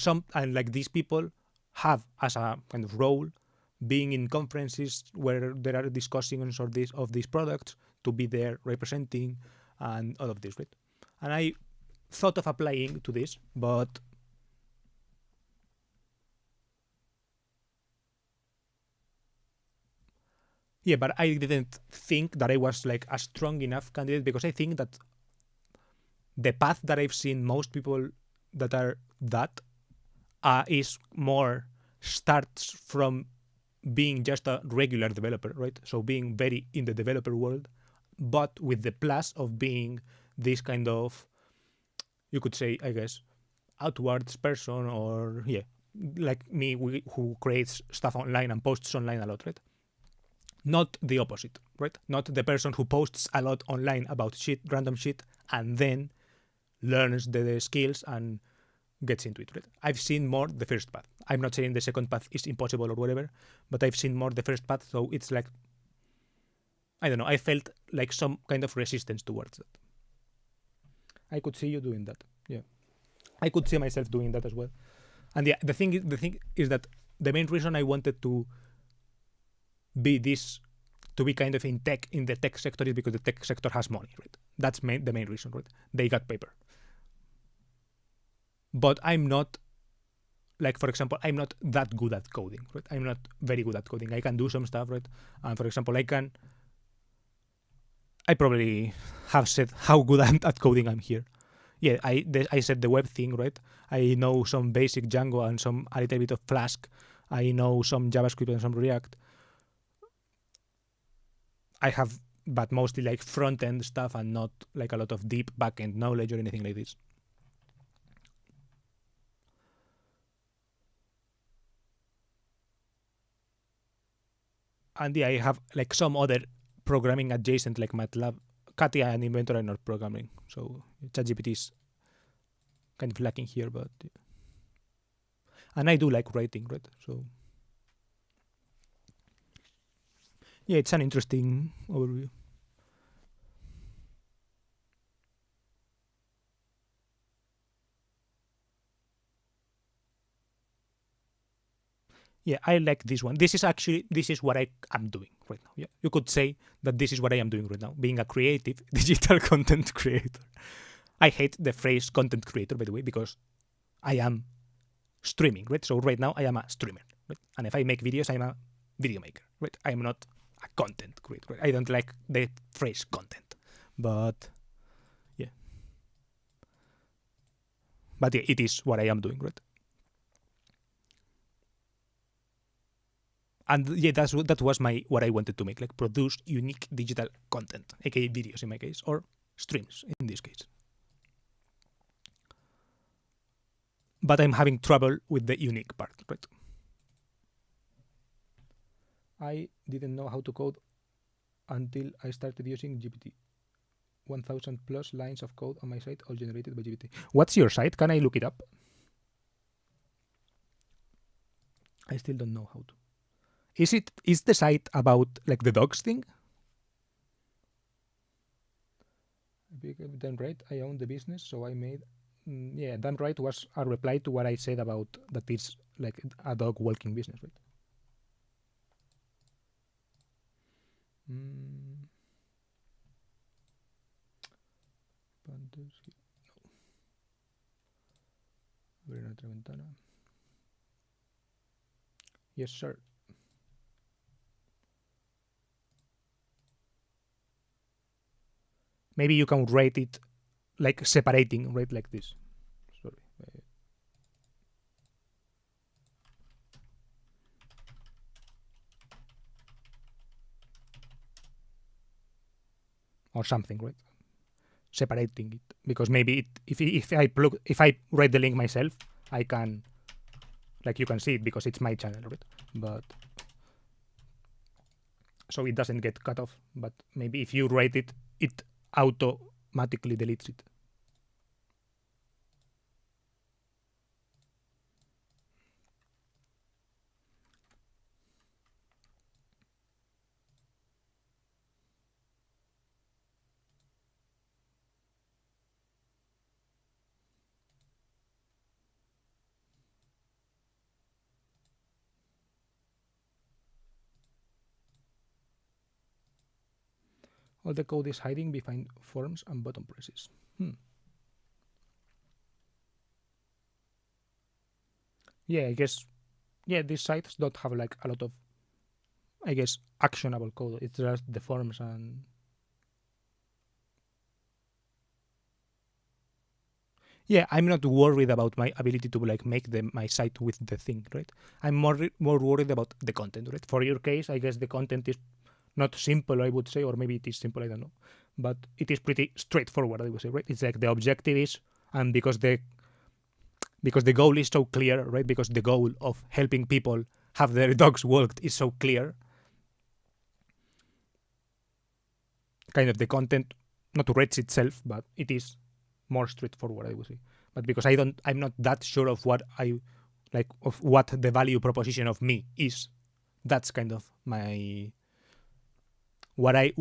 Speaker 1: like these people have as a kind of role being in conferences where there are discussions of these products, to be there representing and all of this, right? And I thought of applying to this, but yeah, but I didn't think that I was like a strong enough candidate, because I think that the path that I've seen most people that are that is more starts from being just a regular developer, right? So being very in the developer world, but with the plus of being this kind of, you could say, I guess, outwards person, or yeah, like me, who creates stuff online and posts online a lot, right? Not the opposite, right? Not the person who posts a lot online about shit, random shit, and then learns the skills and gets into it, right? I've seen more the first path. I'm not saying the second path is impossible or whatever, but I've seen more the first path, so it's like, I don't know, I felt like some kind of resistance towards that. I could see you doing that. Yeah. I could see myself doing that as well. And yeah, the thing is that the main reason I wanted to be kind of in the tech sector is because the tech sector has money, right? That's the main reason, right? They got paper. But I'm not, like, for example, I'm not that good at coding, right? I'm not very good at coding. I can do some stuff, right? And for example, I probably have said how good I'm at coding I'm here. Yeah, I said the web thing, right? I know some basic Django and a little bit of Flask. I know some JavaScript and some React. I have, but mostly like front-end stuff and not like a lot of deep back-end knowledge or anything like this. And yeah, I have like some other programming adjacent, like MATLAB. Katia and Inventor are not programming, so ChatGPT is kind of lacking here, but And I do like writing, right? So yeah, it's an interesting overview. Yeah, I like this one. This is what I am doing right now. Yeah, you could say that this is what I am doing right now, being a creative digital content creator. I hate the phrase content creator, by the way, because I am streaming, right? So right now I am a streamer, right? And if I make videos, I'm a video maker, right? I am not a content creator. Right? I don't like the phrase content, but yeah, it is what I am doing, right? And yeah, that was what I wanted to make, like produce unique digital content, aka videos in my case, or streams in this case. But I'm having trouble with the unique part, right? I didn't know how to code until I started using GPT. 1,000 plus lines of code on my site, all generated by GPT. What's your site? Can I look it up? I still don't know how to. Is the site about like the dogs thing? Done right. I own the business, so I made. Yeah, done right was a reply to what I said about that it's like a dog walking business, right? Abrir otra ventana. Yes, sir. Maybe you can rate it like separating, right? Like this. Sorry. Or something, right? Separating it, because maybe if I write the link myself, I can, like, you can see it because it's my channel, right? But so it doesn't get cut off. But maybe if you write it, it automatically deletes it. All the code is hiding behind forms and button presses. Yeah, I guess. Yeah, these sites don't have like a lot of, I guess, actionable code. It's just the forms and. Yeah, I'm not worried about my ability to like make my site with the thing, right? I'm more worried about the content, right? For your case, I guess the content is not simple, I would say, or maybe it is simple, I don't know, but it is pretty straightforward, I would say, right? It's like the objective is, and because the goal is so clear, right? Because the goal of helping people have their dogs walked is so clear. Kind of the content not reads itself, but it is more straightforward, I would say. But because I'm not that sure of what the value proposition of me is. That's kind of my what I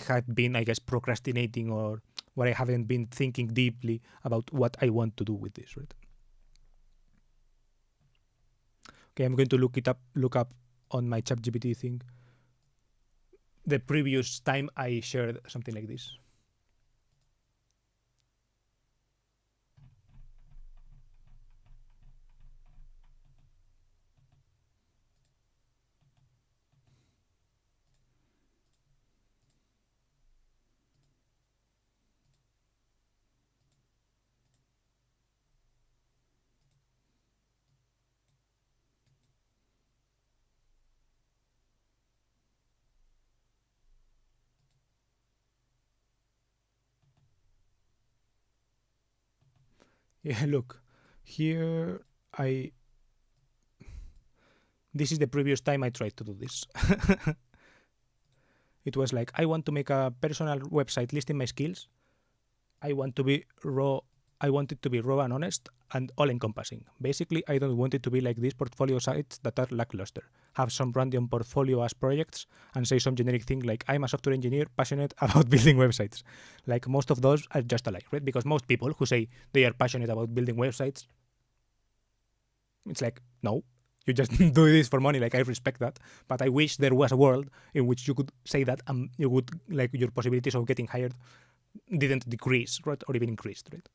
Speaker 1: had been, I guess, procrastinating, or what I haven't been thinking deeply about what I want to do with this, right? Okay, I'm going to look up on my ChatGPT thing the previous time I shared something like this. Yeah, look, here this is the previous time I tried to do this. It was like, I want to make a personal website listing my skills. I want to be raw I want it to be raw and honest and all-encompassing. Basically, I don't want it to be like these portfolio sites that are lackluster. Have some random portfolio as projects and say some generic thing like, I'm a software engineer passionate about building websites. Like, most of those are just a lie, right? Because most people who say they are passionate about building websites, it's like, no, you just do this for money. Like, I respect that. But I wish there was a world in which you could say that and you would, like, your possibilities of getting hired didn't decrease, right? Or even increased, right?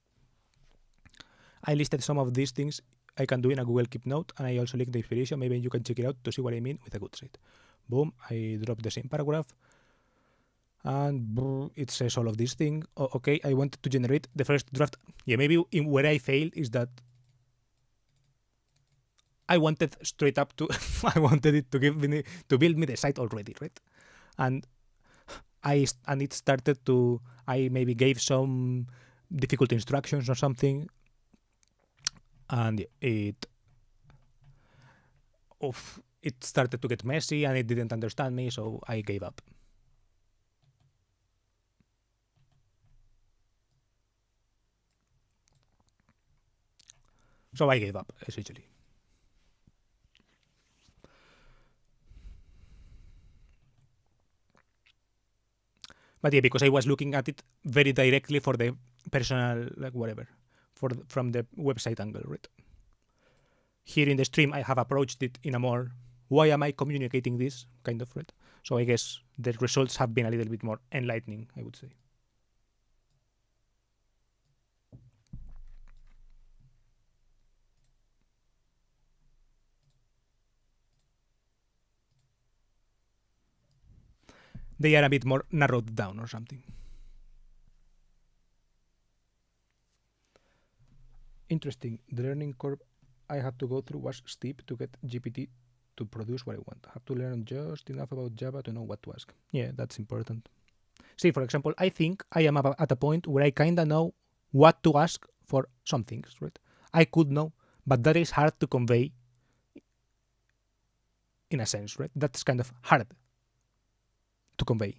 Speaker 1: I listed some of these things I can do in a Google Keep note, and I also linked the inspiration. Maybe you can check it out to see what I mean with a good site. Boom, I dropped the same paragraph, and it says all of these things. Okay, I wanted to generate the first draft. Yeah, maybe where I failed is that I wanted straight up to, I wanted it to build me the site already, right? And it started to, I maybe gave some difficult instructions or something, and it started to get messy and it didn't understand me, so I gave up. So I gave up, essentially. But yeah, because I was looking at it very directly for the personal, like whatever, from the website angle, right? Here in the stream, I have approached it in a more, why am I communicating this kind of, right? So I guess the results have been a little bit more enlightening, I would say. They are a bit more narrowed down or something. Interesting. The learning curve I had to go through was steep to get GPT to produce what I want. I have to learn just enough about Java to know what to ask. Yeah, that's important. See, for example, I think I am at a point where I kind of know what to ask for some things, right? I could know, but that is hard to convey in a sense, right? That's kind of hard to convey.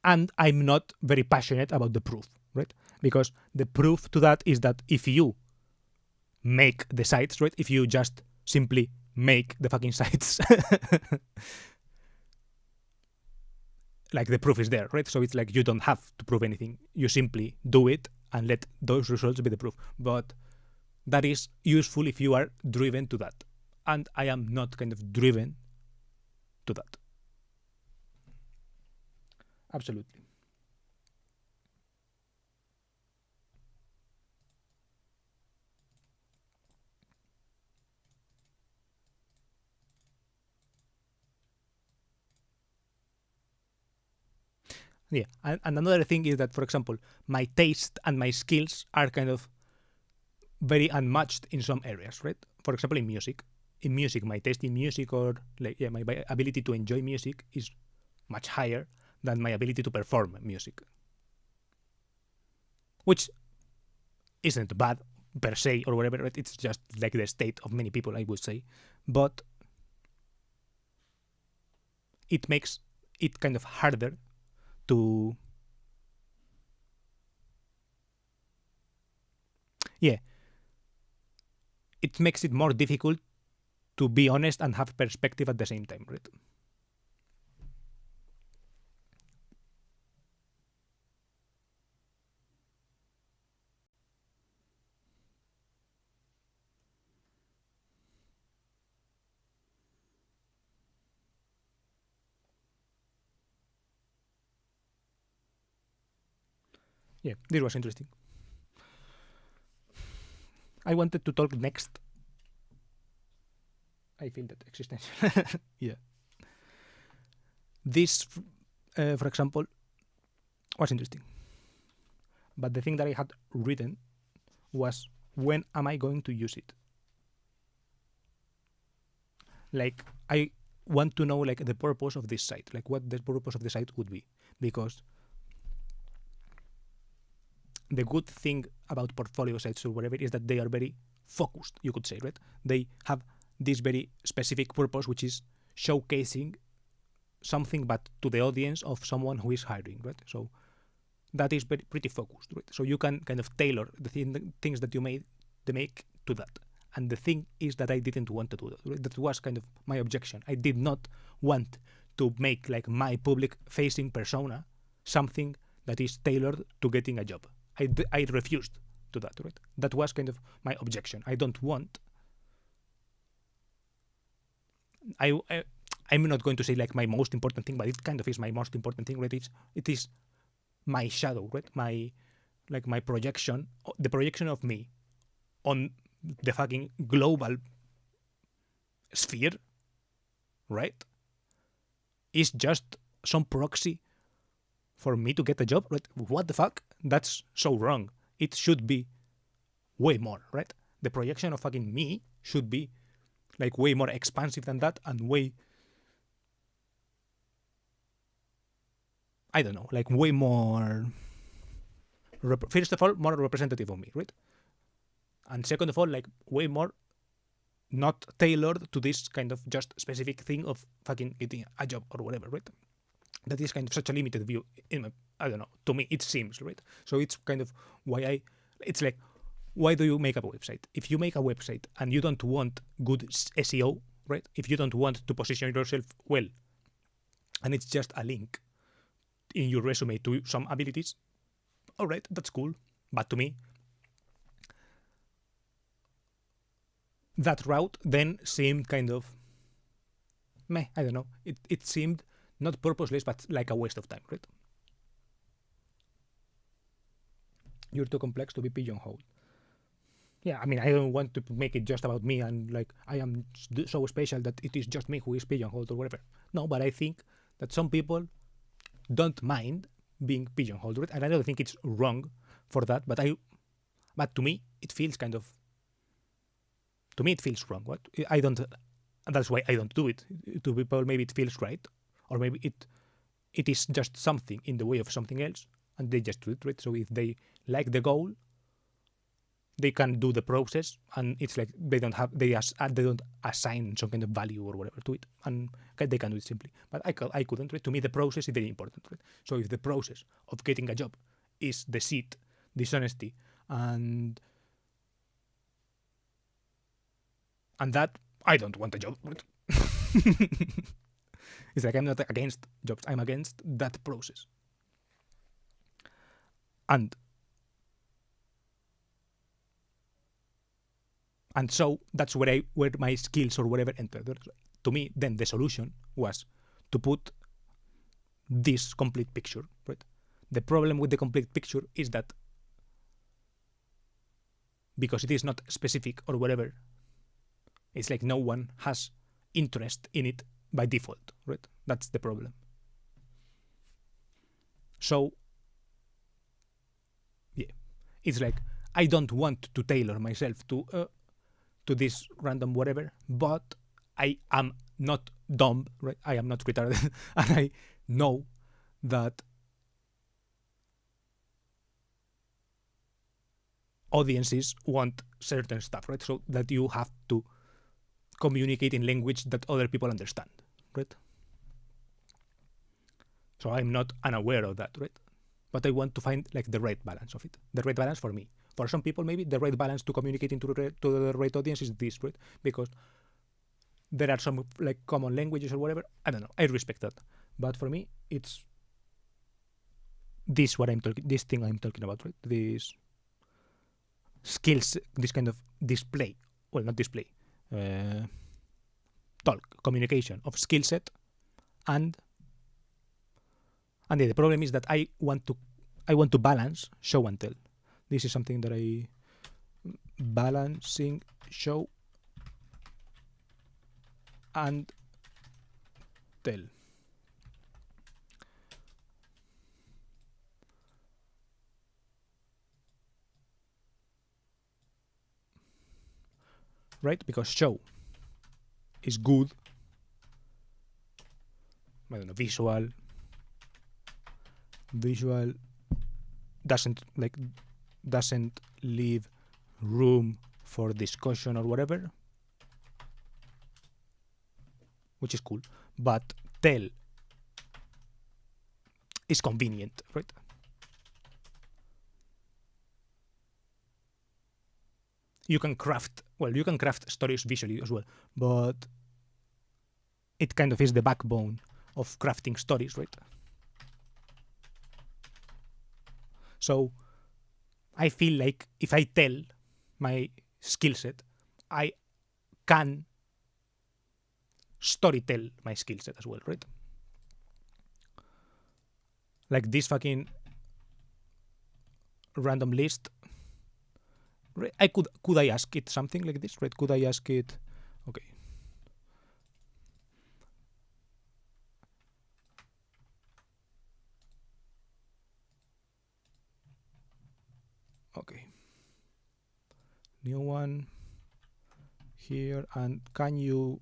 Speaker 1: And I'm not very passionate about the proof, right? Because the proof to that is that if you make the sites, right? If you just simply make the fucking sites, like the proof is there, right? So it's like you don't have to prove anything. You simply do it and let those results be the proof. But that is useful if you are driven to that. And I am not kind of driven to that. Absolutely. Yeah, and another thing is that, for example, my taste and my skills are kind of very unmatched in some areas, right? For example, in music. In music, my taste in music or my ability to enjoy music is much higher than my ability to perform music. Which isn't bad per se or whatever, right? It's just like the state of many people, I would say. But it makes it kind of harder to it makes it more difficult to be honest and have perspective at the same time, right? Yeah, this was interesting. I wanted to talk next. I feel that existential. Yeah. This, for example, was interesting. But the thing that I had written was, when am I going to use it? Like, I want to know like the purpose of this site, like what the purpose of the site would be, because the good thing about portfolio sites or whatever is that they are very focused, you could say, right? They have this very specific purpose, which is showcasing something but to the audience of someone who is hiring, right? So that is pretty focused, right? So you can kind of tailor the things that you make to that. And the thing is that I didn't want to do that. Right? That was kind of my objection. I did not want to make like my public-facing persona something that is tailored to getting a job. I refused to that. Right? That was kind of my objection. I don't want. I'm not going to say like my most important thing, but it kind of is my most important thing. Right? It is my shadow, right? My projection, the projection of me on the fucking global sphere, right? Is just some proxy for me to get a job, right? What the fuck? That's so wrong. It should be way more, right? The projection of fucking me should be like way more expansive than that and way, I don't know, like way more, first of all, more representative of me, right? And second of all, like way more not tailored to this kind of just specific thing of fucking getting a job or whatever, right? That is kind of such a limited view in my, I don't know, to me it seems, right? So it's kind of why it's like, why do you make a website? If you make a website and you don't want good SEO, right? If you don't want to position yourself well, and it's just a link in your resume to some abilities, all right, that's cool. But to me, that route then seemed kind of meh, I don't know. It seemed not purposeless, but like a waste of time, right? You're too complex to be pigeonholed. Yeah, I mean, I don't want to make it just about me and like I am so special that it is just me who is pigeonholed or whatever. No, but I think that some people don't mind being pigeonholed, right? And I don't think it's wrong for that, but to me, it feels kind of, to me, it feels wrong. What I don't, that's why I don't do it. To people, maybe it feels right, or maybe it is just something in the way of something else, and they just do it, right? So if they like the goal, they can do the process, and it's like they don't assign some kind of value or whatever to it, and they can do it simply. But I couldn't. Right? To me, the process is very important. Right? So if the process of getting a job is deceit, dishonesty, and that, I don't want a job. Right? It's like I'm not against jobs. I'm against that process. And so that's where my skills or whatever entered. To me, then the solution was to put this complete picture. Right? The problem with the complete picture is that because it is not specific or whatever, it's like no one has interest in it by default. Right? That's the problem. So yeah, it's like I don't want to tailor myself to this random whatever, but I am not dumb, right? I am not retarded, and I know that audiences want certain stuff, right? So that you have to communicate in language that other people understand, right? So I'm not unaware of that, right? But I want to find like the right balance of it, the right balance for me. For some people, maybe the right balance to communicating to the right audience is this, right? Because there are some like common languages or whatever. I don't know. I respect that. But for me, it's this thing I'm talking about, right? This skills, this kind of display. Well, not display. Communication of skill set, and the problem is that I want to balance show and tell. This is something that I balancing show and tell. Right? Because show is good. I don't know, visual doesn't leave room for discussion or whatever, which is cool. But tell is convenient, right? You can craft stories visually as well, but it kind of is the backbone of crafting stories, right? So I feel like if I tell my skill set, I can storytell my skill set as well, right? Like this fucking random list. I could I ask it something like this, right? Could I ask it? Okay. Okay. New one here, and can you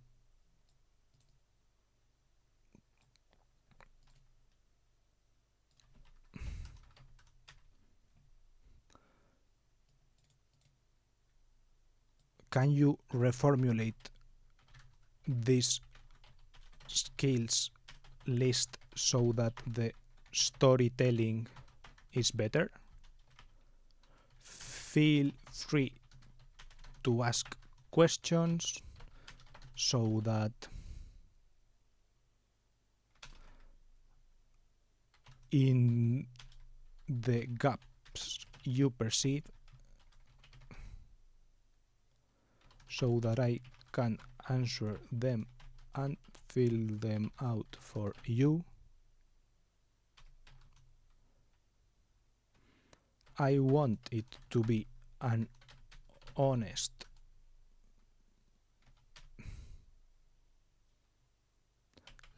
Speaker 1: reformulate this skills list so that the storytelling is better? Feel free to ask questions so that in the gaps you perceive, so that I can answer them and fill them out for you. I want it to be an honest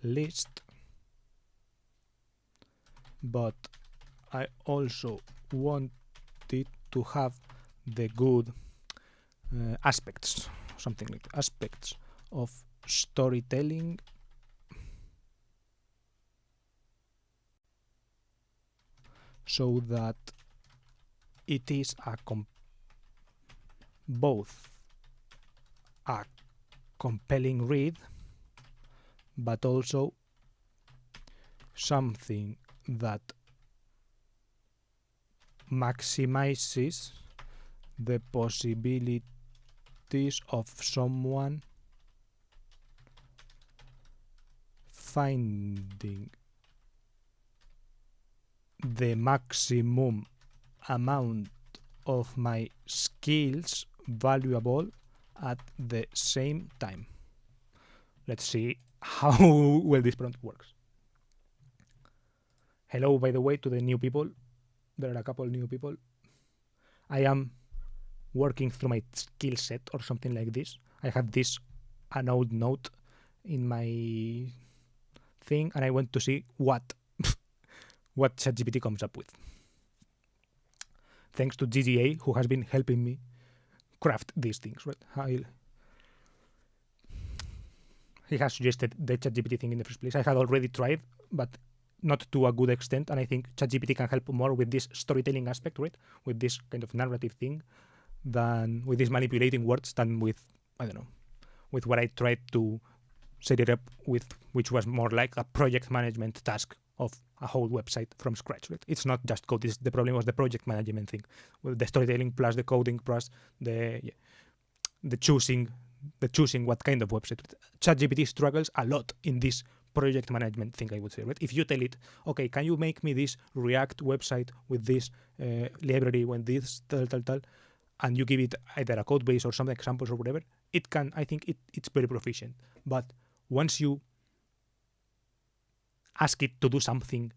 Speaker 1: list, but I also want it to have the good aspects, something like aspects of storytelling, so that it is both a compelling read, but also something that maximizes the possibilities of someone finding the maximum amount of my skills valuable at the same time. Let's see how well this prompt works. Hello, by the way, to the new people. There are a couple new people. I am working through my skill set or something like this. I have an old note in my thing, and I want to see what ChatGPT comes up with. Thanks to GGA, who has been helping me craft these things, right? He has suggested the ChatGPT thing in the first place. I had already tried, but not to a good extent, and I think ChatGPT can help more with this storytelling aspect, right? With this kind of narrative thing, than with this manipulating words, than with, I don't know, with what I tried to set it up with, which was more like a project management task of a whole website from scratch, right? It's not just code. The problem was the project management thing, with the storytelling plus the coding plus the choosing what kind of website. ChatGPT struggles a lot in this project management thing, I would say, right? If you tell it, okay, can you make me this React website with this library when this tal, and you give it either a code base or some examples or whatever, it can, I think it's very proficient. But once you ask it to do something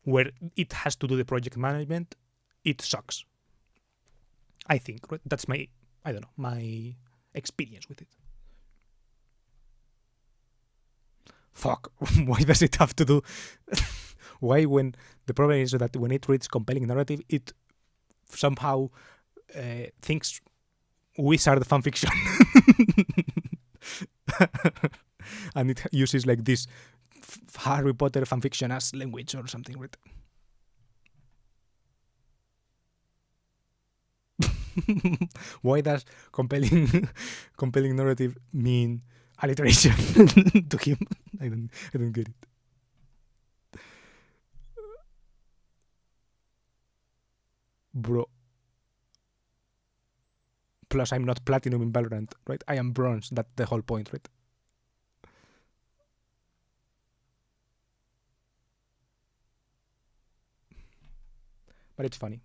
Speaker 1: where it has to do the project management, it sucks. I think, right? That's my experience with it. Fuck, why does it have to do? Why, when the problem is that when it reads compelling narrative, it somehow thinks wizard fanfiction. And it uses like this Harry Potter fanfiction as language or something, right? Why does compelling narrative mean alliteration to him? I don't get it. Bro. Plus, I'm not platinum in Valorant, right? I am bronze. That's the whole point, right? But it's funny.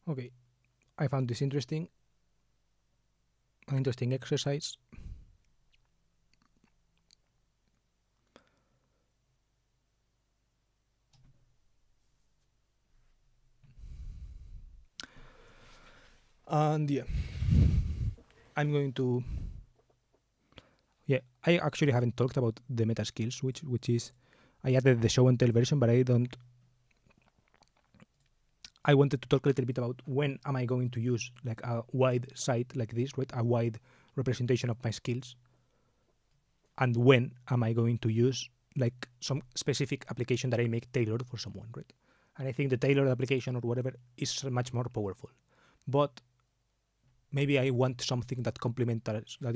Speaker 1: Okay, I found this interesting. An interesting exercise. And yeah, I'm going to. Yeah, I actually haven't talked about the meta skills, which is I added the show and tell version, but I don't. I wanted to talk a little bit about when am I going to use like a wide site like this, right? A wide representation of my skills, and when am I going to use like some specific application that I make tailored for someone, right? And I think the tailored application or whatever is much more powerful, but maybe I want something that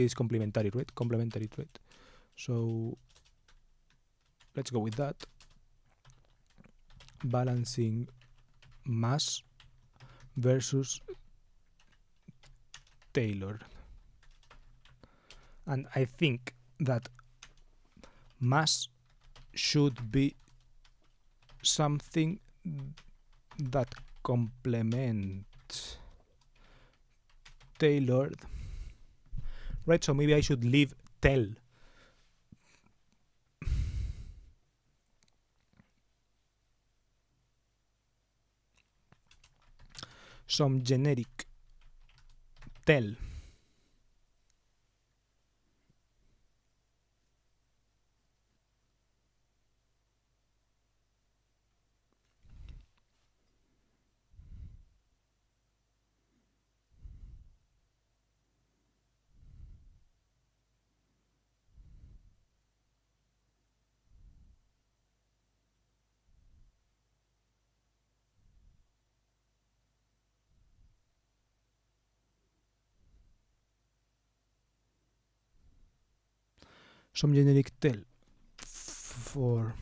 Speaker 1: is complementary, right? Complementary, right? So let's go with that. Balancing mass versus tailored. And I think that mass should be something that complements tailored, right? So maybe I should leave tell some generic tell some generic tell for,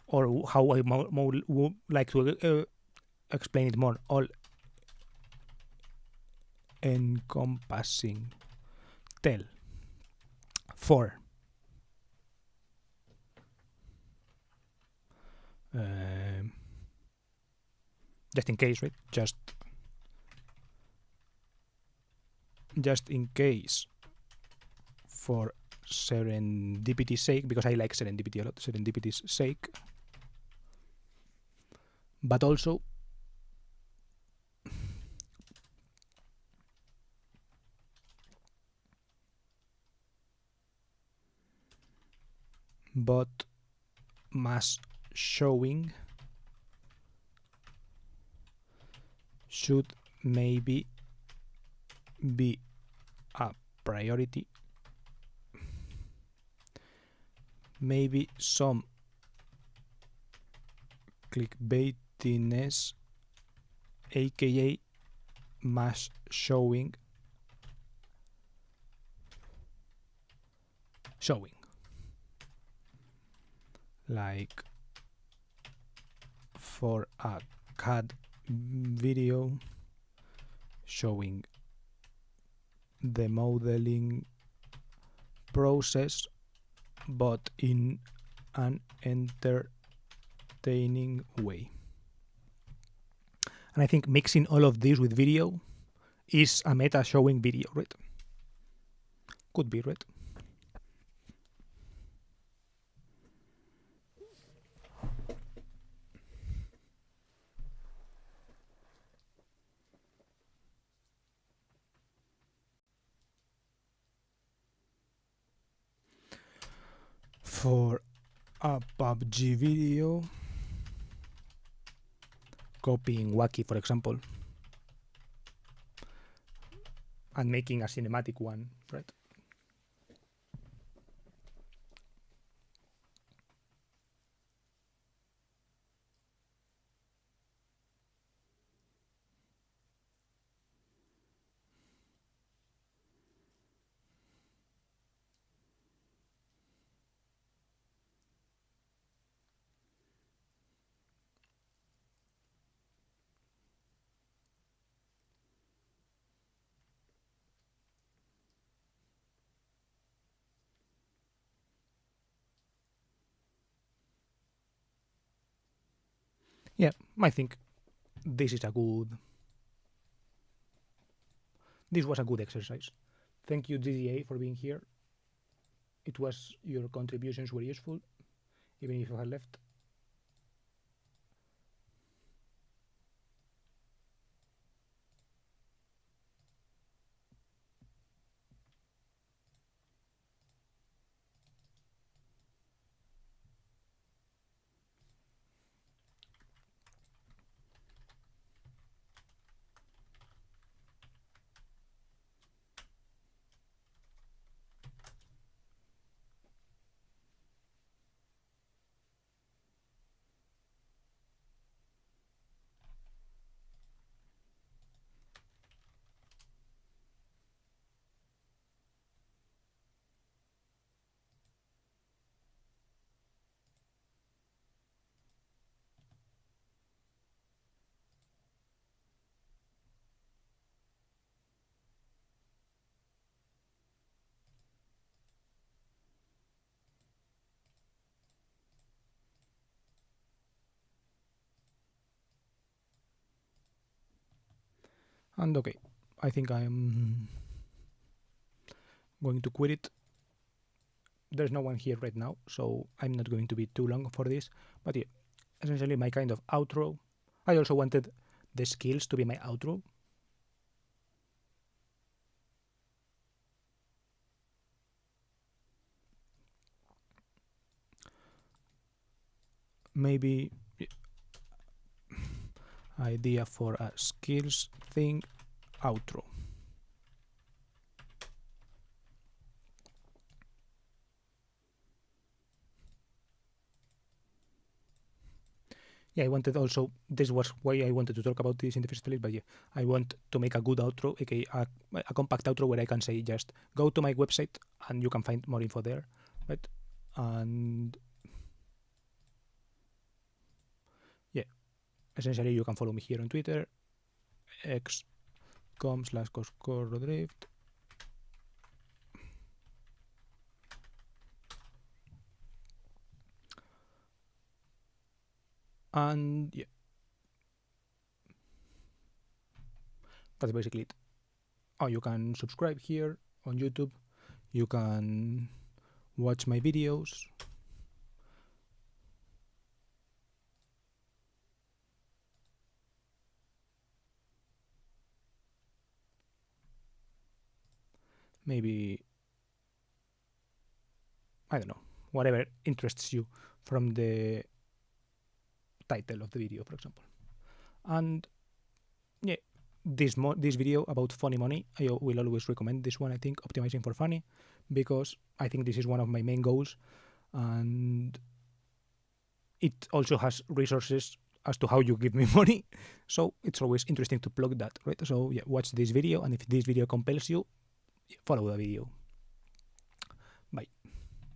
Speaker 1: or how I would like to explain it more, all encompassing tell for just in case, right? Just in case, for serendipity's sake, because I like serendipity a lot, serendipity's sake, but also mass showing should maybe be a priority. Maybe some clickbaitiness, aka mass showing, like for a CAD video showing the modeling process, but in an entertaining way. And I think mixing all of this with video is a meta showing video, right? Could be, right? for a PUBG video, copying Wacky, for example, and making a cinematic one, right? Yeah, I think this is a good. This was a good exercise. Thank you, GDA, for being here. It was your contributions were useful, even if you had left. And okay, I think I'm going to quit it. There's no one here right now, so I'm not going to be too long for this. But yeah, essentially my kind of outro. I also wanted the skills to be my outro. Maybe idea for a skills thing outro. Yeah, I wanted also, this was why I wanted to talk about this in the first place, but yeah, I want to make a good outro, aka a compact outro where I can say just go to my website and you can find more info there, right? And yeah, essentially you can follow me here on Twitter, x.com/coscorrodrift. And yeah, that's basically it. Oh, you can subscribe here on YouTube. You can watch my videos. Maybe, I don't know, whatever interests you from the title of the video, for example. And yeah, this video about funny money, I will always recommend this one. I think optimizing for funny, because I think this is one of my main goals, and it also has resources as to how you give me money, so it's always interesting to plug that, right? So yeah, watch this video, and if this video compels you, follow the video.